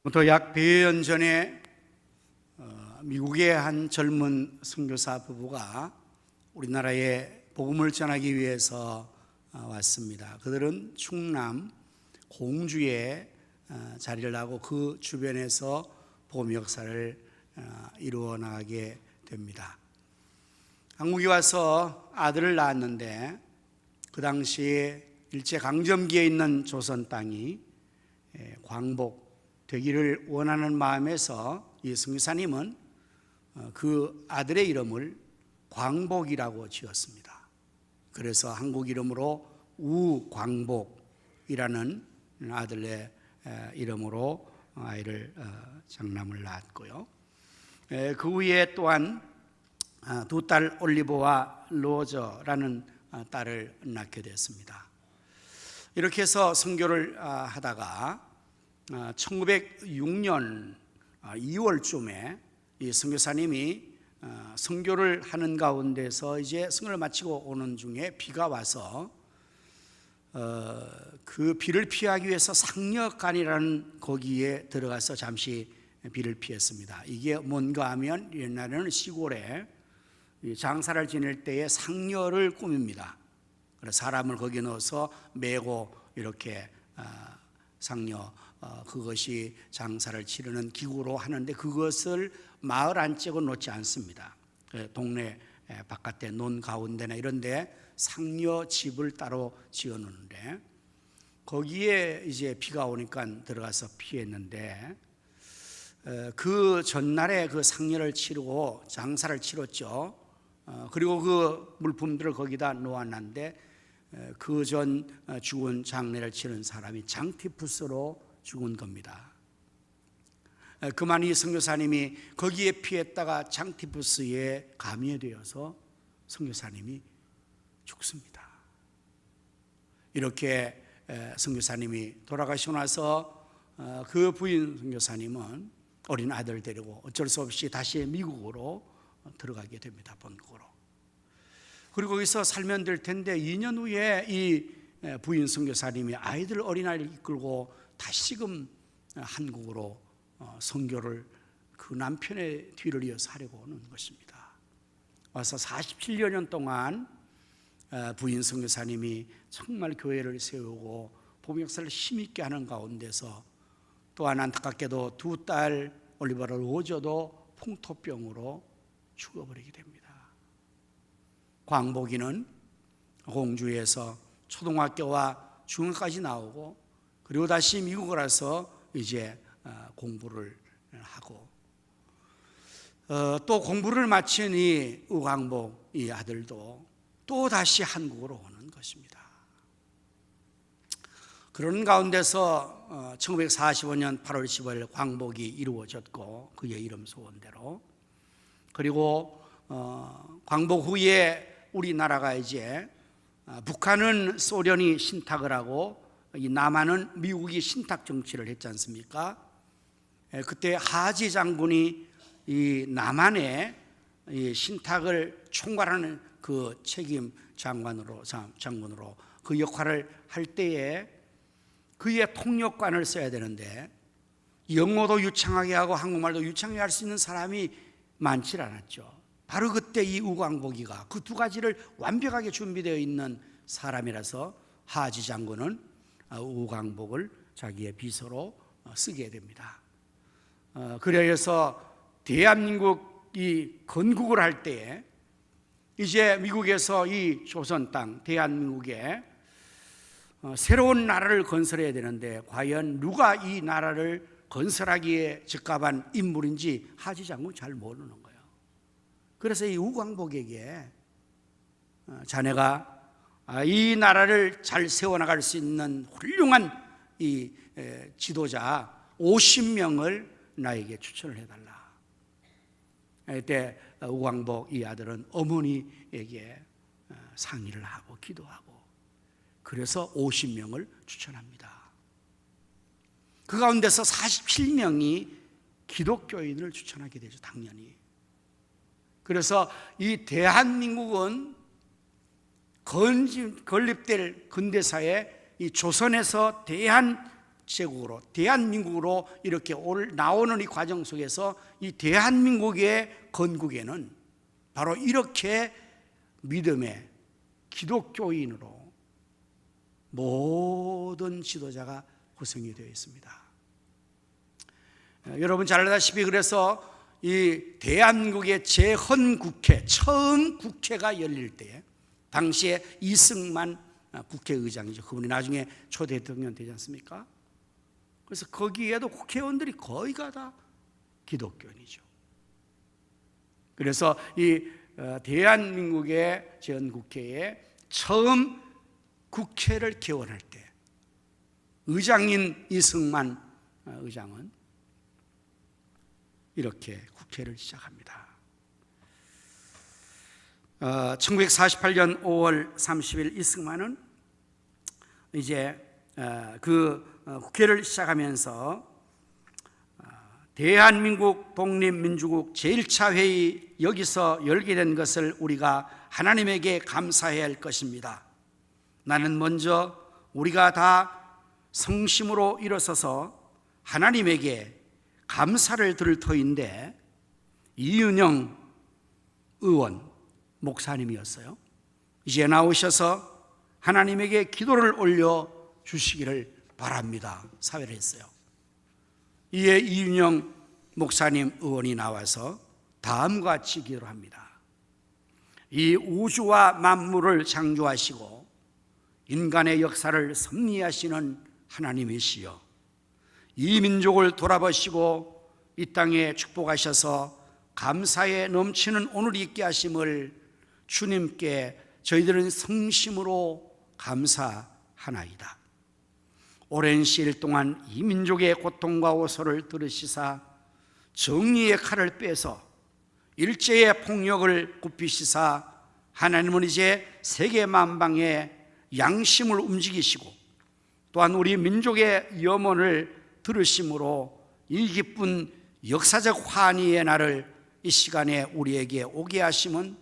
부터 약 100여 년 전에 미국의 한 젊은 선교사 부부가 우리나라에 복음을 전하기 위해서 왔습니다. 그들은 충남 공주에 자리를 하고 그 주변에서 복음 역사를 이루어 나가게 됩니다. 한국에 와서 아들을 낳았는데 그 당시에 일제강점기에 있는 조선 땅이 광복되기를 원하는 마음에서 이 선교사님은 그 아들의 이름을 광복이라고 지었습니다. 그래서 한국 이름으로 우광복이라는 아들의 이름으로 아이를 장남을 낳았고요. 그 후에 또한 두 딸 올리버와 로저라는 딸을 낳게 됐습니다. 이렇게 해서 선교를 하다가 1906년 2월쯤에 이 선교사님이 선교를 하는 가운데서 이제 선교를 마치고 오는 중에 비가 와서 그 비를 피하기 위해서 상력간이라는 거기에 들어가서 잠시 비를 피했습니다. 이게 뭔가 하면 옛날에는 시골에 장사를 지낼 때에 상려를 꾸밉니다. 그래서 사람을 거기에 넣어서 메고 이렇게 상려 그것이 장사를 치르는 기구로 하는데 그것을 마을 안쪽에 놓지 않습니다. 동네 바깥에 논 가운데나 이런 데 상려 집을 따로 지어 놓는데 거기에 이제 비가 오니까 들어가서 피했는데 그 전날에 그 상려를 치르고 장사를 치렀죠. 그리고 그 물품들을 거기다 놓아놨는데 그 전 죽은 장례를 치른 사람이 장티푸스로 죽은 겁니다. 그만 이 선교사님이 거기에 피했다가 장티푸스에 감염되어서 선교사님이 죽습니다. 이렇게 선교사님이 돌아가시고 나서 그 부인 선교사님은 어린 아들을 데리고 어쩔 수 없이 다시 미국으로 들어가게 됩니다. 본국으로. 그리고 거기서 살면 될 텐데 2년 후에 이 부인 선교사님이 아이들 어린아이를 이끌고 다시금 한국으로 선교를 그 남편의 뒤를 이어서 하려고 오는 것입니다. 와서 47여 년 동안 부인 선교사님이 정말 교회를 세우고 복음 역사를 힘있게 하는 가운데서 또한 안타깝게도 두 딸 올리버 로저도 풍토병으로 죽어버리게 됩니다. 광복이는 공주에서 초등학교와 중학까지 나오고 그리고 다시 미국을 와서 이제 공부를 하고 또 공부를 마친 이 우광복 이 아들도 또 다시 한국으로 오는 것입니다. 그런 가운데서 1945년 8월 15일 광복이 이루어졌고 그의 이름 소원대로 그리고 광복 후에 우리나라가 이제 북한은 소련이 신탁을 하고 이 남한은 미국이 신탁 정치를 했지 않습니까? 그때 하지 장군이 이 남한의 이 신탁을 총괄하는 그 책임 장군으로 그 역할을 할 때에 그의 통역관을 써야 되는데 영어도 유창하게 하고 한국말도 유창하게 할 수 있는 사람이 많지 않았죠. 바로 그때 이 우광복이가 그 두 가지를 완벽하게 준비되어 있는 사람이라서 하지 장군은 우광복을 자기의 비서로 쓰게 됩니다. 그래서 대한민국이 건국을 할 때에 이제 미국에서 이 조선 땅 대한민국에 새로운 나라를 건설해야 되는데 과연 누가 이 나라를 건설하기에 적합한 인물인지 하지 장군 잘 모르는 거예요. 그래서 이 우광복에게 자네가 이 나라를 잘 세워나갈 수 있는 훌륭한 이 지도자 50명을 나에게 추천을 해달라. 그때 우광복 이 아들은 어머니에게 상의를 하고 기도하고 그래서 50명을 추천합니다. 그 가운데서 47명이 기독교인을 추천하게 되죠. 당연히. 그래서 이 대한민국은 건립될 근대사에 이 조선에서 대한 제국으로, 대한민국으로 이렇게 나오는 이 과정 속에서 이 대한민국의 건국에는 바로 이렇게 믿음의 기독교인으로 모든 지도자가 구성이 되어 있습니다. 여러분 잘 알다시피 그래서 이 대한민국의 제 헌국회, 처음 국회가 열릴 때에 당시에 이승만 국회의장이죠. 그분이 나중에 초 대통령 되지 않습니까? 그래서 거기에도 국회의원들이 거의가 다 기독교인이죠. 그래서 이 대한민국의 제 헌국회에 처음 국회를 개원할 때 의장인 이승만 의장은 이렇게 국회를 시작합니다. 1948년 5월 30일 이승만은 이제 그 국회를 시작하면서 대한민국 독립민주국 제1차 회의 여기서 열게 된 것을 우리가 하나님에게 감사해야 할 것입니다. 나는 먼저 우리가 다 성심으로 일어서서 하나님에게 감사를 드릴 터인데 이은영 의원 목사님이었어요. 이제 나오셔서 하나님에게 기도를 올려 주시기를 바랍니다. 사회를 했어요. 이에 이윤영 목사님 의원이 나와서 다음과 같이 기도를 합니다. 이 우주와 만물을 창조하시고 인간의 역사를 섭리하시는 하나님이시여, 이 민족을 돌아보시고 이 땅에 축복하셔서 감사에 넘치는 오늘이 있게 하심을 주님께 저희들은 성심으로 감사하나이다. 오랜 시일 동안 이 민족의 고통과 호소를 들으시사 정의의 칼을 빼서 일제의 폭력을 굽히시사 하나님은 이제 세계 만방에 양심을 움직이시고 또한 우리 민족의 염원을 들으심으로 이 기쁜 역사적 환희의 날을 이 시간에 우리에게 오게 하심은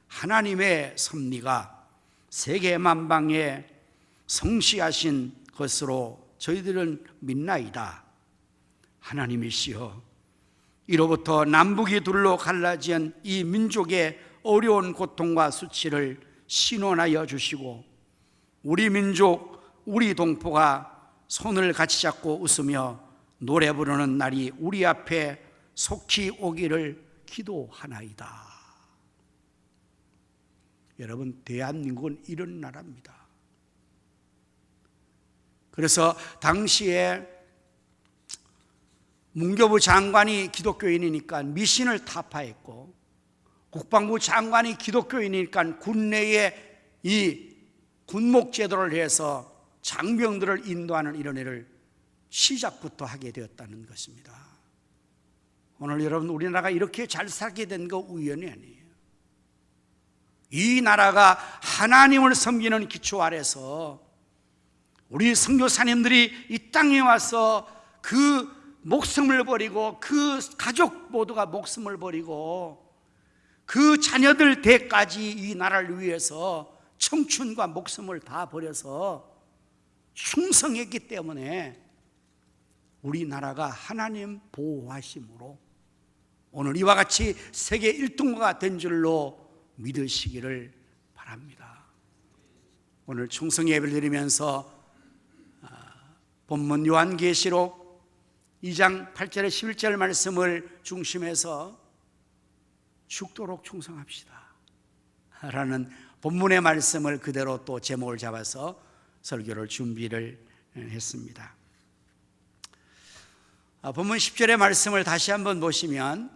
하나님의 섭리가 세계 만방에 성취하신 것으로 저희들은 믿나이다. 하나님이시여, 이로부터 남북이 둘로 갈라진 이 민족의 어려운 고통과 수치를 신원하여 주시고 우리 민족, 우리 동포가 손을 같이 잡고 웃으며 노래 부르는 날이 우리 앞에 속히 오기를 기도하나이다. 여러분, 대한민국은 이런 나라입니다. 그래서 당시에 문교부 장관이 기독교인이니까 미신을 타파했고 국방부 장관이 기독교인이니까 군내에 이 군목제도를 해서 장병들을 인도하는 이런 일을 시작부터 하게 되었다는 것입니다. 오늘 여러분, 우리나라가 이렇게 잘 살게 된 거 우연이 아니에요. 이 나라가 하나님을 섬기는 기초 아래서 우리 선교사님들이 이 땅에 와서 그 목숨을 버리고 그 가족 모두가 목숨을 버리고 그 자녀들 대까지 이 나라를 위해서 청춘과 목숨을 다 버려서 충성했기 때문에 우리나라가 하나님 보호하심으로 오늘 이와 같이 세계 1등국가 된 줄로 믿으시기를 바랍니다. 오늘 충성 예배를 드리면서 본문 요한계시록 2장 8절에 11절 말씀을 중심해서 죽도록 충성합시다 라는 본문의 말씀을 그대로 또 제목을 잡아서 설교를 준비를 했습니다. 본문 10절의 말씀을 다시 한번 보시면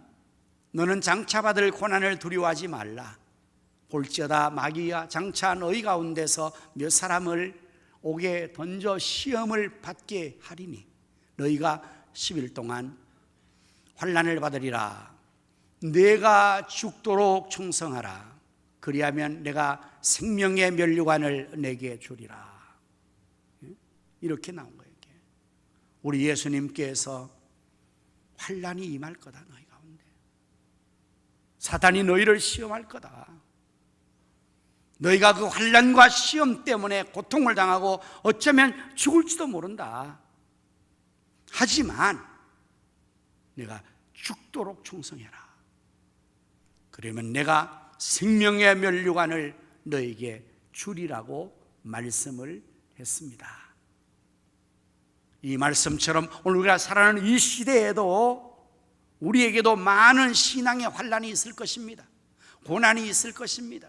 너는 장차받을 고난을 두려워하지 말라. 볼지어다 마귀가 장차 너희 가운데서 몇 사람을 옥에 던져 시험을 받게 하리니 너희가 10일 동안 환난을 받으리라. 내가 죽도록 충성하라. 그리하면 내가 생명의 면류관을 내게 주리라. 이렇게 나온 거예요. 우리 예수님께서 환난이 임할 거다. 너희 가운데 사단이 너희를 시험할 거다. 너희가 그 환난과 시험 때문에 고통을 당하고 어쩌면 죽을지도 모른다. 하지만 내가 죽도록 충성해라. 그러면 내가 생명의 면류관을 너에게 주리라고 말씀을 했습니다. 이 말씀처럼 오늘 우리가 살아가는 이 시대에도 우리에게도 많은 신앙의 환난이 있을 것입니다. 고난이 있을 것입니다.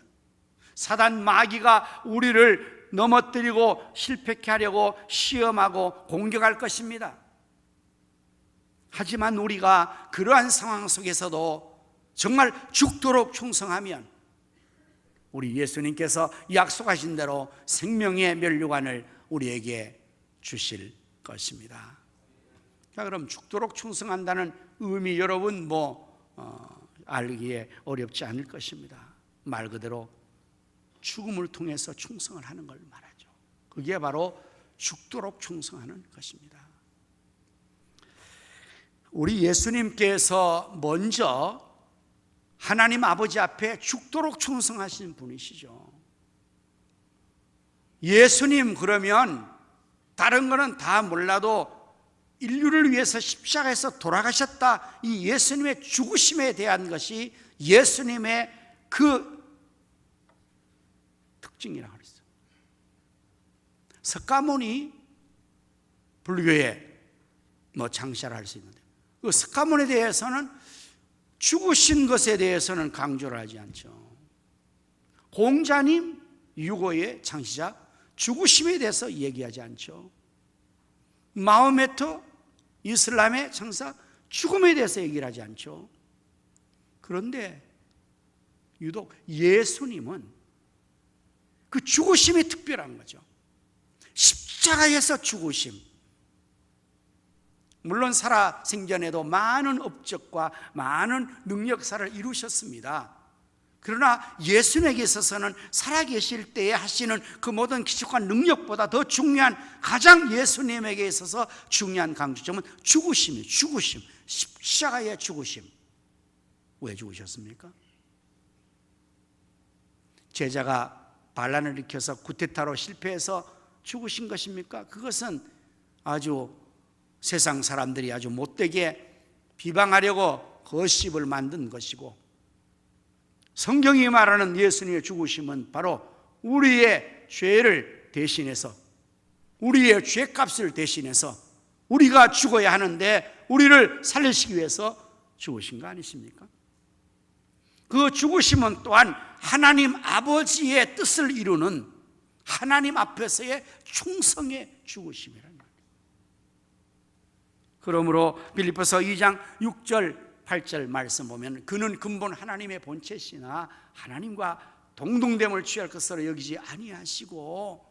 사단 마귀가 우리를 넘어뜨리고 실패케 하려고 시험하고 공격할 것입니다. 하지만 우리가 그러한 상황 속에서도 정말 죽도록 충성하면 우리 예수님께서 약속하신 대로 생명의 면류관을 우리에게 주실 것입니다. 자, 그럼 죽도록 충성한다는 의미 여러분 알기에 어렵지 않을 것입니다. 말 그대로 죽음을 통해서 충성을 하는 걸 말하죠. 그게 바로 죽도록 충성하는 것입니다. 우리 예수님께서 먼저 하나님 아버지 앞에 죽도록 충성하신 분이시죠. 예수님 그러면 다른 거는 다 몰라도 인류를 위해서 십자가에서 돌아가셨다, 이 예수님의 죽으심에 대한 것이 예수님의 그 특징이라고 그랬어요. 석가모니 불교의 창시를 할 수 있는데 그 석가모니에 대해서는 죽으신 것에 대해서는 강조를 하지 않죠. 공자님 유고의 창시자 죽으심에 대해서 얘기하지 않죠. 마호메트 이슬람의 창사 죽음에 대해서 얘기를 하지 않죠. 그런데 유독 예수님은 그 죽으심이 특별한 거죠. 십자가에서 죽으심. 물론 살아 생전에도 많은 업적과 많은 능력사를 이루셨습니다. 그러나 예수님에게 있어서는 살아계실 때에 하시는 그 모든 기적과 능력보다 더 중요한, 가장 예수님에게 있어서 중요한 강조점은 죽으심이에요. 죽으심, 십자가의 죽으심. 왜 죽으셨습니까? 제자가 반란을 일으켜서 쿠데타로 실패해서 죽으신 것입니까? 그것은 아주 세상 사람들이 아주 못되게 비방하려고 거십을 만든 것이고, 성경이 말하는 예수님의 죽으심은 바로 우리의 죄를 대신해서, 우리의 죄값을 대신해서 우리가 죽어야 하는데 우리를 살리시기 위해서 죽으신 거 아니십니까? 그 죽으심은 또한 하나님 아버지의 뜻을 이루는 하나님 앞에서의 충성의 죽으심이라는 거예요. 그러므로 빌립보서 2장 6절 8절 말씀 보면 그는 근본 하나님의 본체시나 하나님과 동등됨을 취할 것으로 여기지 아니하시고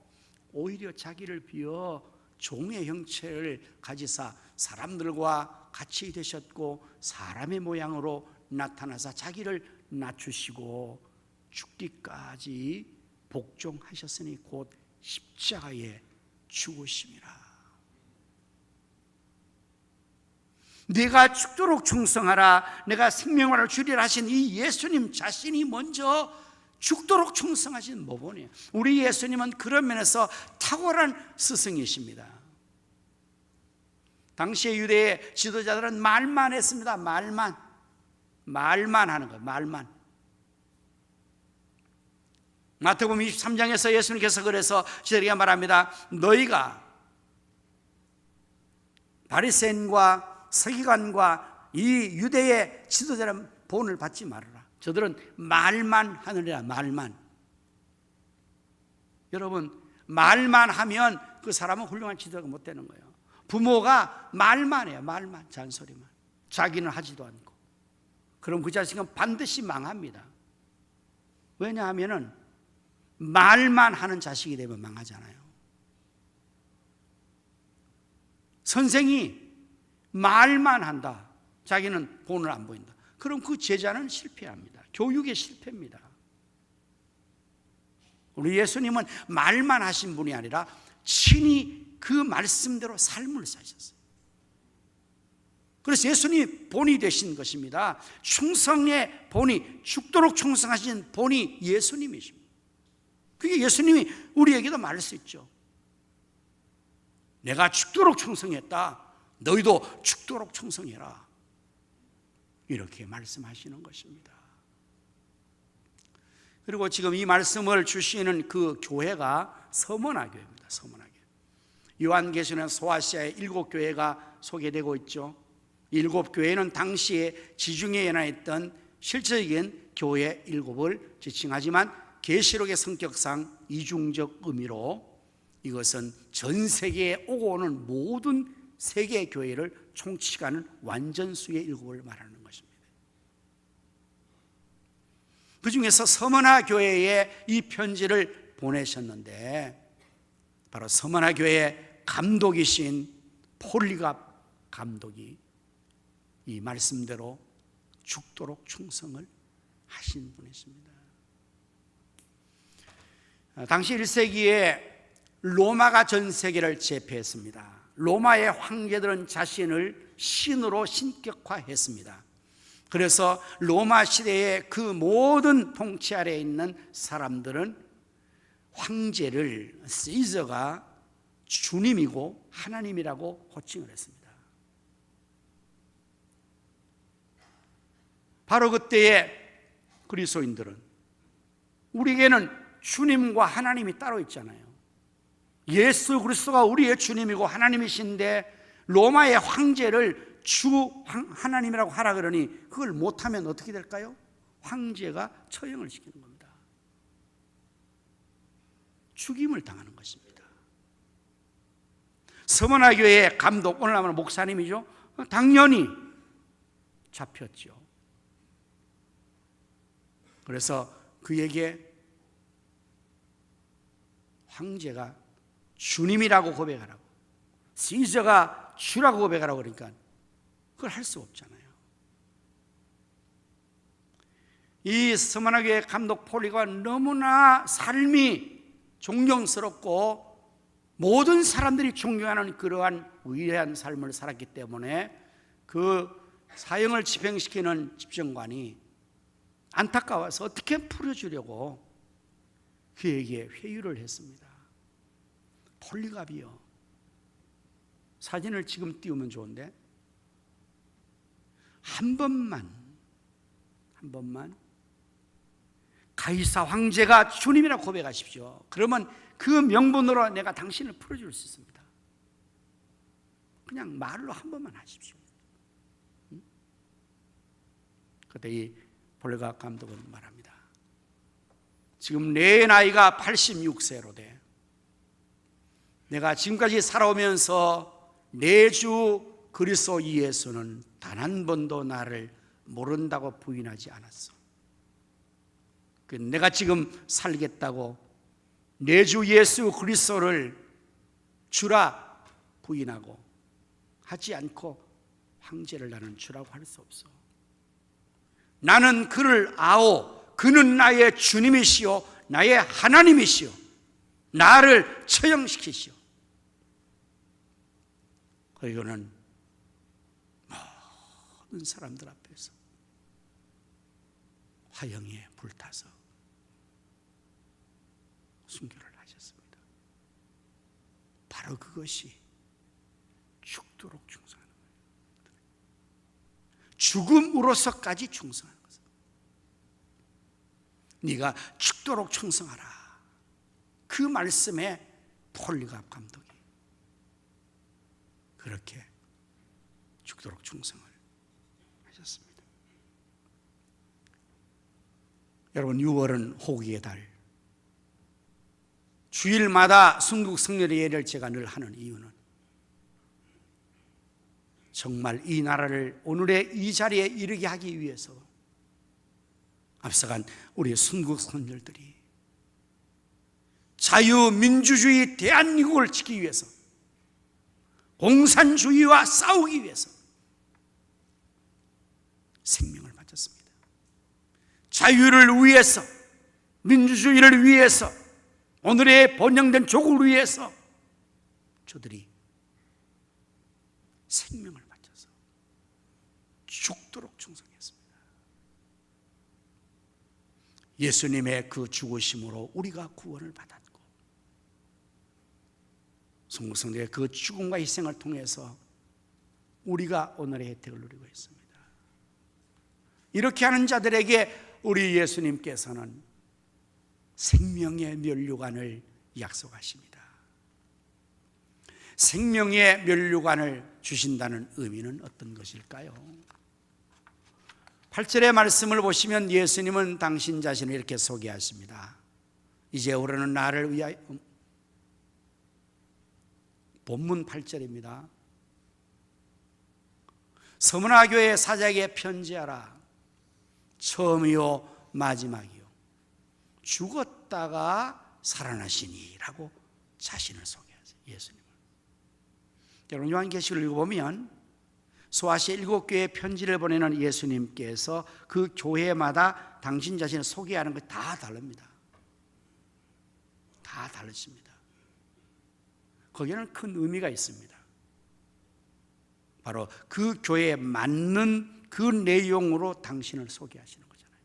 오히려 자기를 비어 종의 형체를 가지사 사람들과 같이 되셨고 사람의 모양으로 나타나사 자기를 낮추시고 죽기까지 복종하셨으니 곧 십자가에 죽으심이라. 내가 죽도록 충성하라, 내가 생명을 주리라 하신 이 예수님 자신이 먼저 죽도록 충성하신 모본이에요. 우리 예수님은 그런 면에서 탁월한 스승이십니다. 당시의 유대의 지도자들은 말만 했습니다. 말만 하는 거예요. 말만. 마태복음 23장에서 예수님께서 그래서 저희에게 말합니다. 너희가 바리새인과 서기관과 이 유대의 지도자는 본을 받지 말아라. 저들은 말만 하느니라. 말만. 여러분, 말만 하면 그 사람은 훌륭한 지도자가 못 되는 거예요. 부모가 말만 해요. 말만, 잔소리만. 자기는 하지도 않고. 그럼 그 자식은 반드시 망합니다. 왜냐하면 말만 하는 자식이 되면 망하잖아요. 선생이 말만 한다, 자기는 본을 안 보인다, 그럼 그 제자는 실패합니다. 교육의 실패입니다. 우리 예수님은 말만 하신 분이 아니라 친히 그 말씀대로 삶을 사셨어요. 그래서 예수님이 본이 되신 것입니다. 충성의 본이, 죽도록 충성하신 본이 예수님이십니다. 그게 예수님이 우리에게도 말할 수 있죠. 내가 죽도록 충성했다. 너희도 죽도록 충성해라. 이렇게 말씀하시는 것입니다. 그리고 지금 이 말씀을 주시는 그 교회가 서머나 교회입니다. 서머나 교회. 요한계시록에 소아시아의 7교회가 소개되고 있죠. 7교회는 당시에 지중해에 연하였던 실질적인 교회 7을 지칭하지만 계시록의 성격상 이중적 의미로 이것은 전 세계에 오고 오는 모든 세계 교회를 총칙하는 완전수의 7을 말하는 것입니다. 그 중에서 서머나 교회에 이 편지를 보내셨는데 바로 서머나 교회의 감독이신 폴리갑 감독이 이 말씀대로 죽도록 충성을 하신 분이십니다. 당시 1세기에 로마가 전 세계를 제패했습니다. 로마의 황제들은 자신을 신으로 신격화했습니다. 그래서 로마 시대의 그 모든 통치 아래에 있는 사람들은 황제를 시저가 주님이고 하나님이라고 호칭을 했습니다. 바로 그때의 그리스도인들은 우리에게는 주님과 하나님이 따로 있잖아요. 예수 그리스도가 우리의 주님이고 하나님이신데 로마의 황제를 주 하나님이라고 하라 그러니 그걸 못하면 어떻게 될까요? 황제가 처형을 시키는 겁니다. 죽임을 당하는 것입니다. 서머나 교회의 감독, 오늘 하면 목사님이죠. 당연히 잡혔죠. 그래서 그에게 황제가 주님이라고 고백하라고, 시저가 주라고 고백하라고 그러니까 그걸 할 수 없잖아요. 이 서머나 교회 감독 폴리가 너무나 삶이 존경스럽고 모든 사람들이 존경하는 그러한 위대한 삶을 살았기 때문에 그 사형을 집행시키는 집정관이 안타까워서 어떻게 풀어주려고 그에게 회유를 했습니다. 폴리갑이요, 사진을 지금 띄우면 좋은데 한 번만 가이사 황제가 주님이라고 고백하십시오. 그러면 그 명분으로 내가 당신을 풀어줄 수 있습니다. 그냥 말로 한 번만 하십시오. 그때 이 폴리갑 감독은 말합니다. 지금 내 나이가 86세로 돼. 내가 지금까지 살아오면서 내 주 그리스도 예수는 단 한 번도 나를 모른다고 부인하지 않았어. 내가 지금 살겠다고 내 주 예수 그리스도를 주라 부인하고 하지 않고 황제를 나는 주라고 할 수 없어. 나는 그를 아오, 그는 나의 주님이시오, 나의 하나님이시오, 나를 처형시키시오. 그리고는 모든 사람들 앞에서 화형에 불타서 순교를 하셨습니다. 바로 그것이 죽도록 충성하는 거예요. 죽음으로서까지 충성하는 것입니다. 네가 죽도록 충성하라, 그 말씀에 폴리갑 감독이 그렇게 죽도록 충성을 하셨습니다. 여러분, 6월은 호기의 달, 주일마다 순국 성렬의 예를 제가 늘 하는 이유는 정말 이 나라를 오늘의 이 자리에 이르게 하기 위해서 앞서간 우리 순국 선열들이 자유민주주의 대한민국을 지키기 위해서, 공산주의와 싸우기 위해서 생명을 바쳤습니다. 자유를 위해서, 민주주의를 위해서, 오늘의 번영된 조국을 위해서 저들이 생명을 바쳐서 죽도록 충성했습니다. 예수님의 그 죽으심으로 우리가 구원을 받았고, 성국성도의 그 죽음과 희생을 통해서 우리가 오늘의 혜택을 누리고 있습니다. 이렇게 하는 자들에게 우리 예수님께서는 생명의 면류관을 약속하십니다. 생명의 면류관을 주신다는 의미는 어떤 것일까요? 8절의 말씀을 보시면 예수님은 당신 자신을 이렇게 소개하십니다. 이제부터는 나를 위하여, 본문 8절입니다. 서문화 교회 사자에게 편지하라. 처음이요 마지막이요 죽었다가 살아나시니라고 자신을 소개하세요. 예수님을. 여러분 요한계시록을 읽어보면 소아시아 7교회에 편지를 보내는 예수님께서 그 교회마다 당신 자신을 소개하는 것 다 다릅니다. 다 다르십니다. 거기에는 큰 의미가 있습니다. 바로 그 교회에 맞는 그 내용으로 당신을 소개하시는 거잖아요.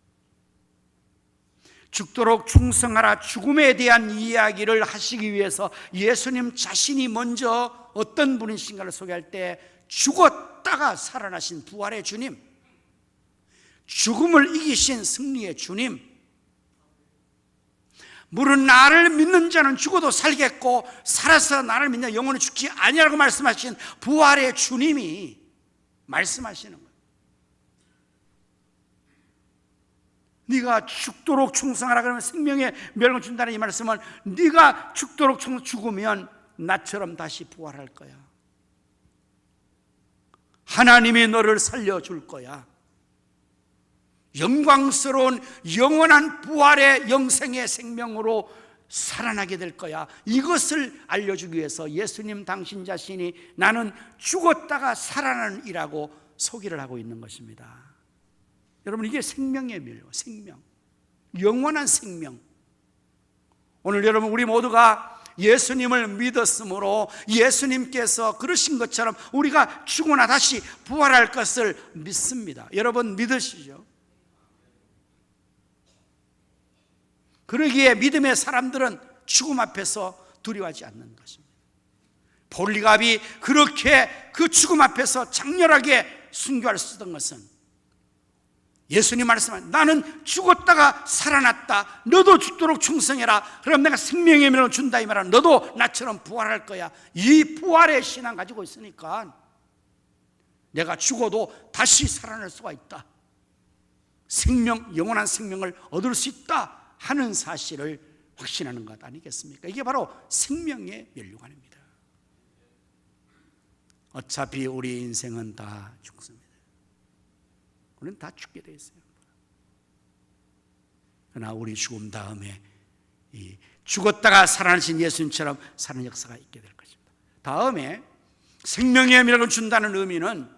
죽도록 충성하라. 죽음에 대한 이야기를 하시기 위해서 예수님 자신이 먼저 어떤 분이신가를 소개할 때 죽었다가 살아나신 부활의 주님, 죽음을 이기신 승리의 주님, 물은 나를 믿는 자는 죽어도 살겠고 살아서 나를 믿는 영원히 죽지 아니라고 말씀하신 부활의 주님이 말씀하시는 거예요. 네가 죽도록 충성하라 그러면 생명의 멸망을 준다는 이 말씀은 네가 죽도록 죽으면 나처럼 다시 부활할 거야. 하나님이 너를 살려줄 거야. 영광스러운 영원한 부활의 영생의 생명으로 살아나게 될 거야. 이것을 알려주기 위해서 예수님 당신 자신이 나는 죽었다가 살아나는 이라고 소개를 하고 있는 것입니다. 여러분 이게 생명의 멸, 생명, 영원한 생명. 오늘 여러분 우리 모두가 예수님을 믿었으므로 예수님께서 그러신 것처럼 우리가 죽으나 다시 부활할 것을 믿습니다. 여러분 믿으시죠? 그러기에 믿음의 사람들은 죽음 앞에서 두려워하지 않는 것입니다. 볼리갑이 그렇게 그 죽음 앞에서 장렬하게 순교할 수 있던 것은 예수님 말씀하신 나는 죽었다가 살아났다. 너도 죽도록 충성해라. 그럼 내가 생명의 면을 준다 이 말은 너도 나처럼 부활할 거야. 이 부활의 신앙 가지고 있으니까 내가 죽어도 다시 살아날 수가 있다. 생명, 영원한 생명을 얻을 수 있다 하는 사실을 확신하는 것 아니겠습니까? 이게 바로 생명의 면류관입니다. 어차피 우리 인생은 다 죽습니다. 우리는 다 죽게 돼 있어요. 그러나 우리 죽음 다음에 이 죽었다가 살아나신 예수님처럼 사는 역사가 있게 될 것입니다. 다음에 생명의 면을 준다는 의미는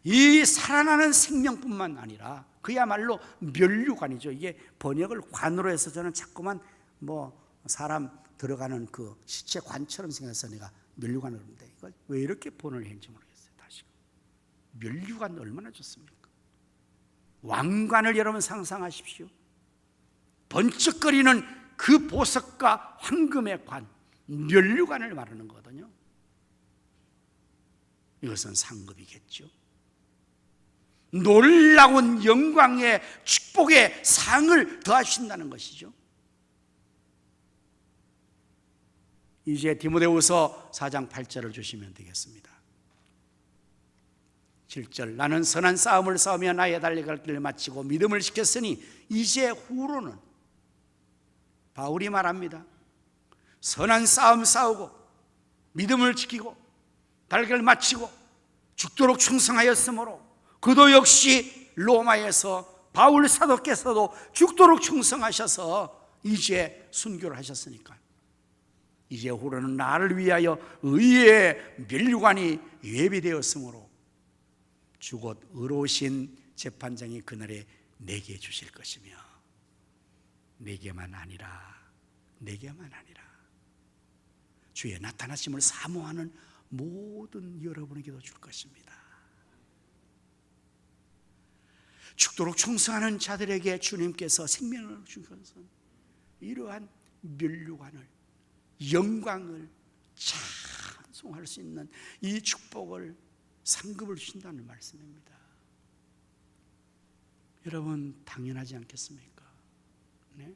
이 살아나는 생명뿐만 아니라 그야말로 면류관이죠. 이게 번역을 관으로 해서 저는 자꾸만 사람 들어가는 그 시체 관처럼 생겨서 내가 면류관을 그러는데 이걸 왜 이렇게 번역을 했는지 모르겠어요. 다시 면류관 얼마나 좋습니까? 왕관을 여러분 상상하십시오. 번쩍거리는 그 보석과 황금의 관, 면류관을 말하는 거거든요. 이것은 상급이겠죠. 놀라운 영광의 축복의 상을 더하신다는 것이죠. 이제 디모데후서 4장 8절을 주시면 되겠습니다. 7절 나는 선한 싸움을 싸우며 나의 달려갈 길을 마치고 믿음을 지켰으니 이제 후로는 바울이 말합니다. 선한 싸움 싸우고 믿음을 지키고 달걀을 마치고 죽도록 충성하였으므로 그도 역시 로마에서 바울 사도께서도 죽도록 충성하셔서 이제 순교를 하셨으니까 이제 후로는 나를 위하여 의의 면류관이 예비되었으므로 주곧 의로우신 재판장이 그날에 내게 주실 것이며 내게만 아니라 주의 나타나심을 사모하는 모든 여러분에게도 줄 것입니다. 죽도록 충성하는 자들에게 주님께서 생명을 준 것은 이러한 면류관을, 영광을 찬송할 수 있는 이 축복을 상급을 주신다는 말씀입니다. 여러분, 당연하지 않겠습니까? 네?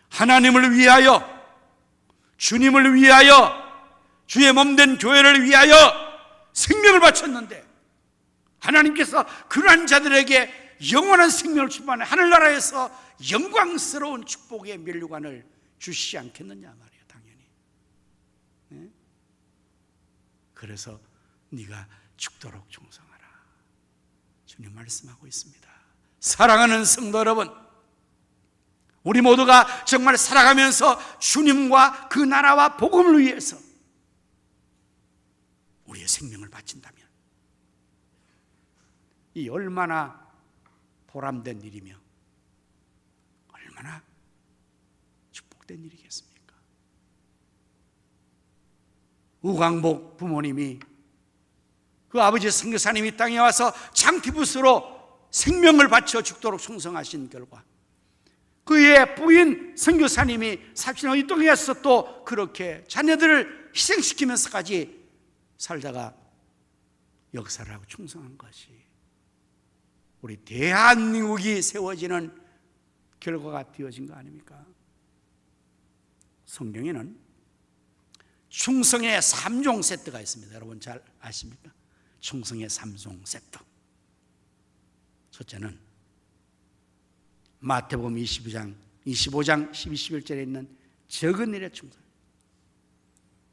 하나님을 위하여, 주님을 위하여, 주의 몸된 교회를 위하여 생명을 바쳤는데 하나님께서 그러한 자들에게 영원한 생명을 주시는 하늘나라에서 영광스러운 축복의 면류관을 주시지 않겠느냐 말이에요. 당연히. 네? 그래서 네가 죽도록 충성하라, 주님 말씀하고 있습니다. 사랑하는 성도 여러분, 우리 모두가 정말 살아가면서 주님과 그 나라와 복음을 위해서 우리의 생명을 바친다면 이 얼마나 보람된 일이며 얼마나 축복된 일이겠습니까? 우광복 부모님이 그 아버지 선교사님이 땅에 와서 장피부스로 생명을 바쳐 죽도록 충성하신 결과 그의 부인 선교사님이 30년 이 땅에 와서 또 그렇게 자녀들을 희생시키면서까지 살다가 역사를 하고 충성한 것이 우리 대한민국이 세워지는 결과가 되어진 거 아닙니까? 성경에는 충성의 3종 세트가 있습니다. 여러분 잘 아십니까? 충성의 3종 세트. 첫째는 마태복음 25장 12, 11절에 있는 적은 일에 충성.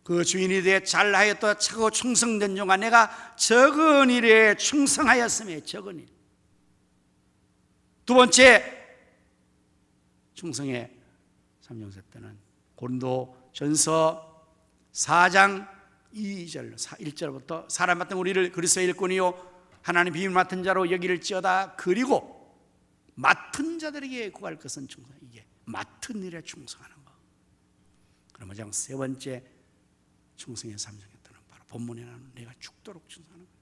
그 주인이 되어 잘하였다 차고 충성된 종아, 내가 적은 일에 충성하였으며. 적은 일. 두 번째 충성의 3종 세트는 고린도전서 4장 2절 1절부터 사람 맡은 우리를 그리스도의 일꾼이요 하나님 비밀 맡은 자로 여기를지어다. 그리고 맡은 자들에게 구할 것은 충성. 이게 맡은 일에 충성하는 거. 그러면 세 번째 충성의 3종 세트는 바로 본문에 나오는 내가 죽도록 충성하는 거예요.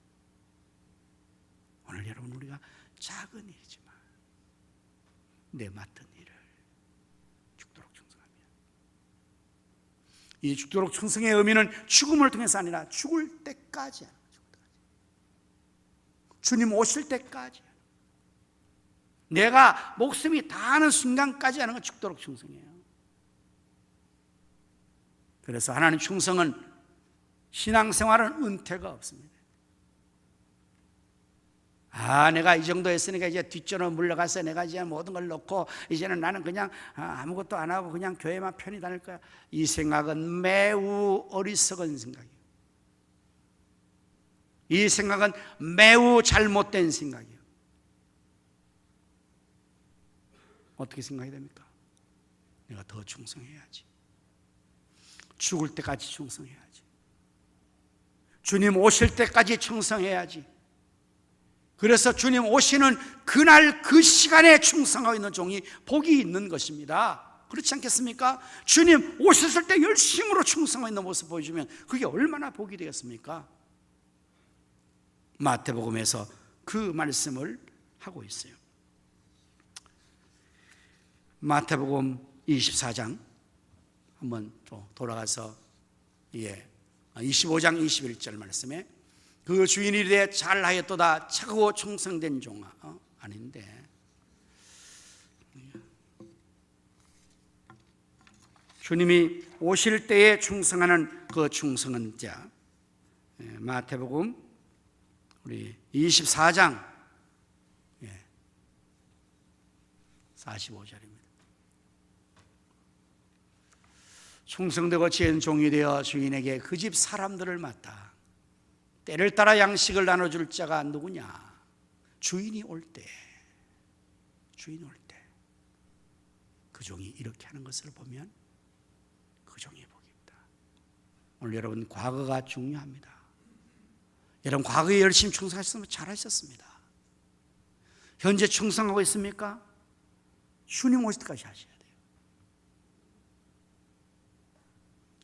오늘 여러분 우리가 작은 일이지만 내 맡은 일을 죽도록 충성하며, 이 죽도록 충성의 의미는 죽음을 통해서 아니라 죽을 때까지 하는 거예요. 주님 오실 때까지, 내가 목숨이 다하는 순간까지 하는 건 죽도록 충성이에요. 그래서 하나님 충성은 신앙생활은 은퇴가 없습니다. 내가 이 정도 했으니까 이제 뒷전으로 물러가서 내가 이제 모든 걸 놓고 이제는 나는 그냥 아무것도 안 하고 그냥 교회만 편히 다닐 거야. 이 생각은 매우 어리석은 생각이에요. 이 생각은 매우 잘못된 생각이에요. 어떻게 생각이 됩니까? 내가 더 충성해야지. 죽을 때까지 충성해야지. 주님 오실 때까지 충성해야지. 그래서 주님 오시는 그날 그 시간에 충성하고 있는 종이 복이 있는 것입니다. 그렇지 않겠습니까? 주님 오셨을 때 열심으로 충성하고 있는 모습 보여주면 그게 얼마나 복이 되겠습니까? 마태복음에서 그 말씀을 하고 있어요. 마태복음 24장 한번 또 돌아가서 25장 21절 말씀에 그 주인이 이르되 잘하였도다 차고 충성된 종아. 아닌데 주님이 오실 때에 충성하는 그 충성한 자. 마태복음 우리 24장 45절입니다. 충성되고 지은 종이 되어 주인에게 그 집 사람들을 맡아 때를 따라 양식을 나눠줄 자가 누구냐? 주인이 올 때, 그 종이 이렇게 하는 것을 보면 그 종이 복이 있다. 오늘 여러분 과거가 중요합니다. 여러분 과거에 열심히 충성하셨으면 잘하셨습니다. 현재 충성하고 있습니까? 주님 오실 때까지 하셔야 돼요.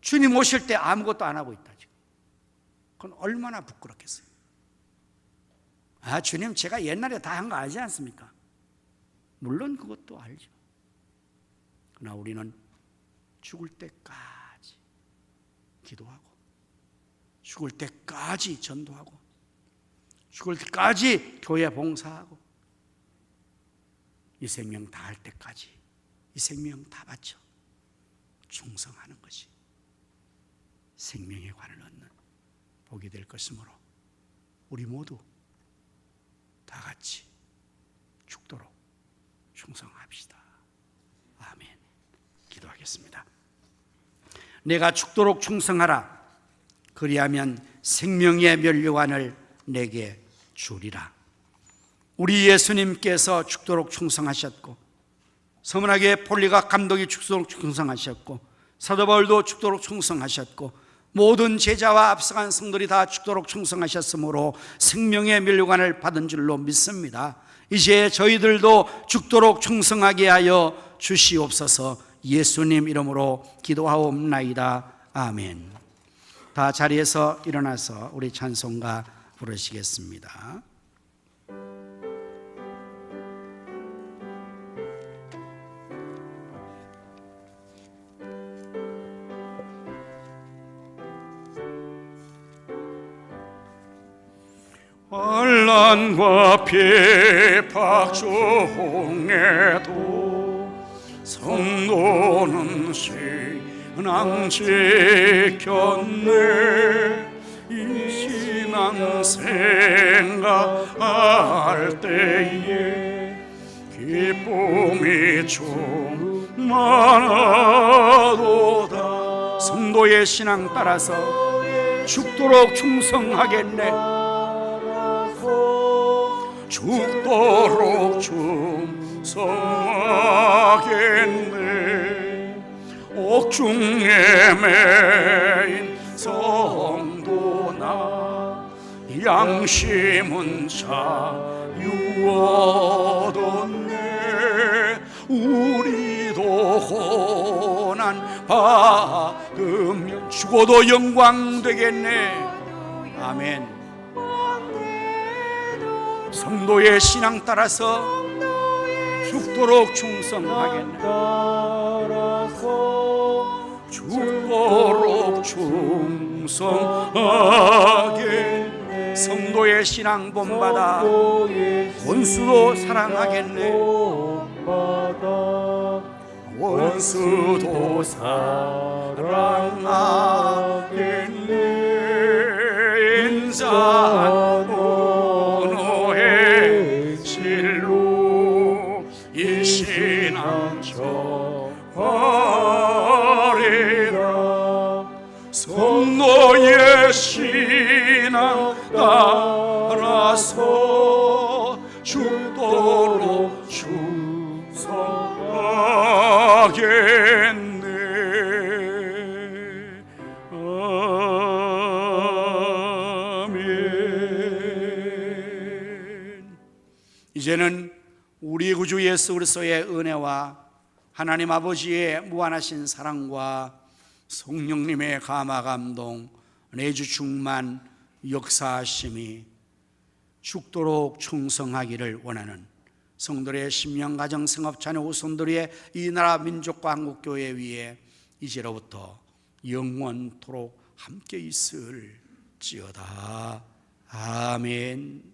주님 오실 때 아무것도 안 하고 있다. 그건 얼마나 부끄럽겠어요. 주님 제가 옛날에 다 한 거 알지 않습니까? 물론 그것도 알죠. 그러나 우리는 죽을 때까지 기도하고 죽을 때까지 전도하고 죽을 때까지 교회 봉사하고 이 생명 다 할 때까지 이 생명 다 바쳐 충성하는 것이 생명의 관을 얻는 복이 될 것이므로 우리 모두 다 같이 죽도록 충성합시다. 아멘. 기도하겠습니다. 내가 죽도록 충성하라. 그리하면 생명의 면류관을 내게 주리라. 우리 예수님께서 죽도록 충성하셨고 서문학의 폴리각 감독이 죽도록 충성하셨고 사도 바울도 죽도록 충성하셨고 모든 제자와 앞서간 성도들이 다 죽도록 충성하셨으므로 생명의 면류관을 받은 줄로 믿습니다. 이제 저희들도 죽도록 충성하게 하여 주시옵소서. 예수님 이름으로 기도하옵나이다. 아멘. 다 자리에서 일어나서 우리 찬송가 부르시겠습니다. 환난과 핍박 중에도 성도는 신앙 지켰네. 이 신앙 생각할 때에 기쁨이 충만하도다. 성도의 신앙 따라서 죽도록 충성하겠네. 죽도록 충성하겠네. 옥중에 매인 성도나 양심은 자유하겠네. 우리도 고난 받으면 죽어도 영광 되겠네. 아멘. 성도의 신앙 따라서 죽도록 충성하겠네. 죽도록 충성하겠네. 성도의 신앙 본받아 원수도 사랑하겠네. 원수도 사랑하겠네. 인자한 언어의 실로 이 신앙 전하리라. 성도의 신앙 따라서 죽도록 충성하겠네. 아멘. 이제는 우리 구주 예수 그리스도의 은혜와 하나님 아버지의 무한하신 사랑과 성령님의 감화 감동, 내주 충만 역사하심이 죽도록 충성하기를 원하는 성도의 심령 가정 성업 자녀 후손들의 이 나라 민족과 한국교회 위에 이제로부터 영원토록 함께 있을지어다. 아멘.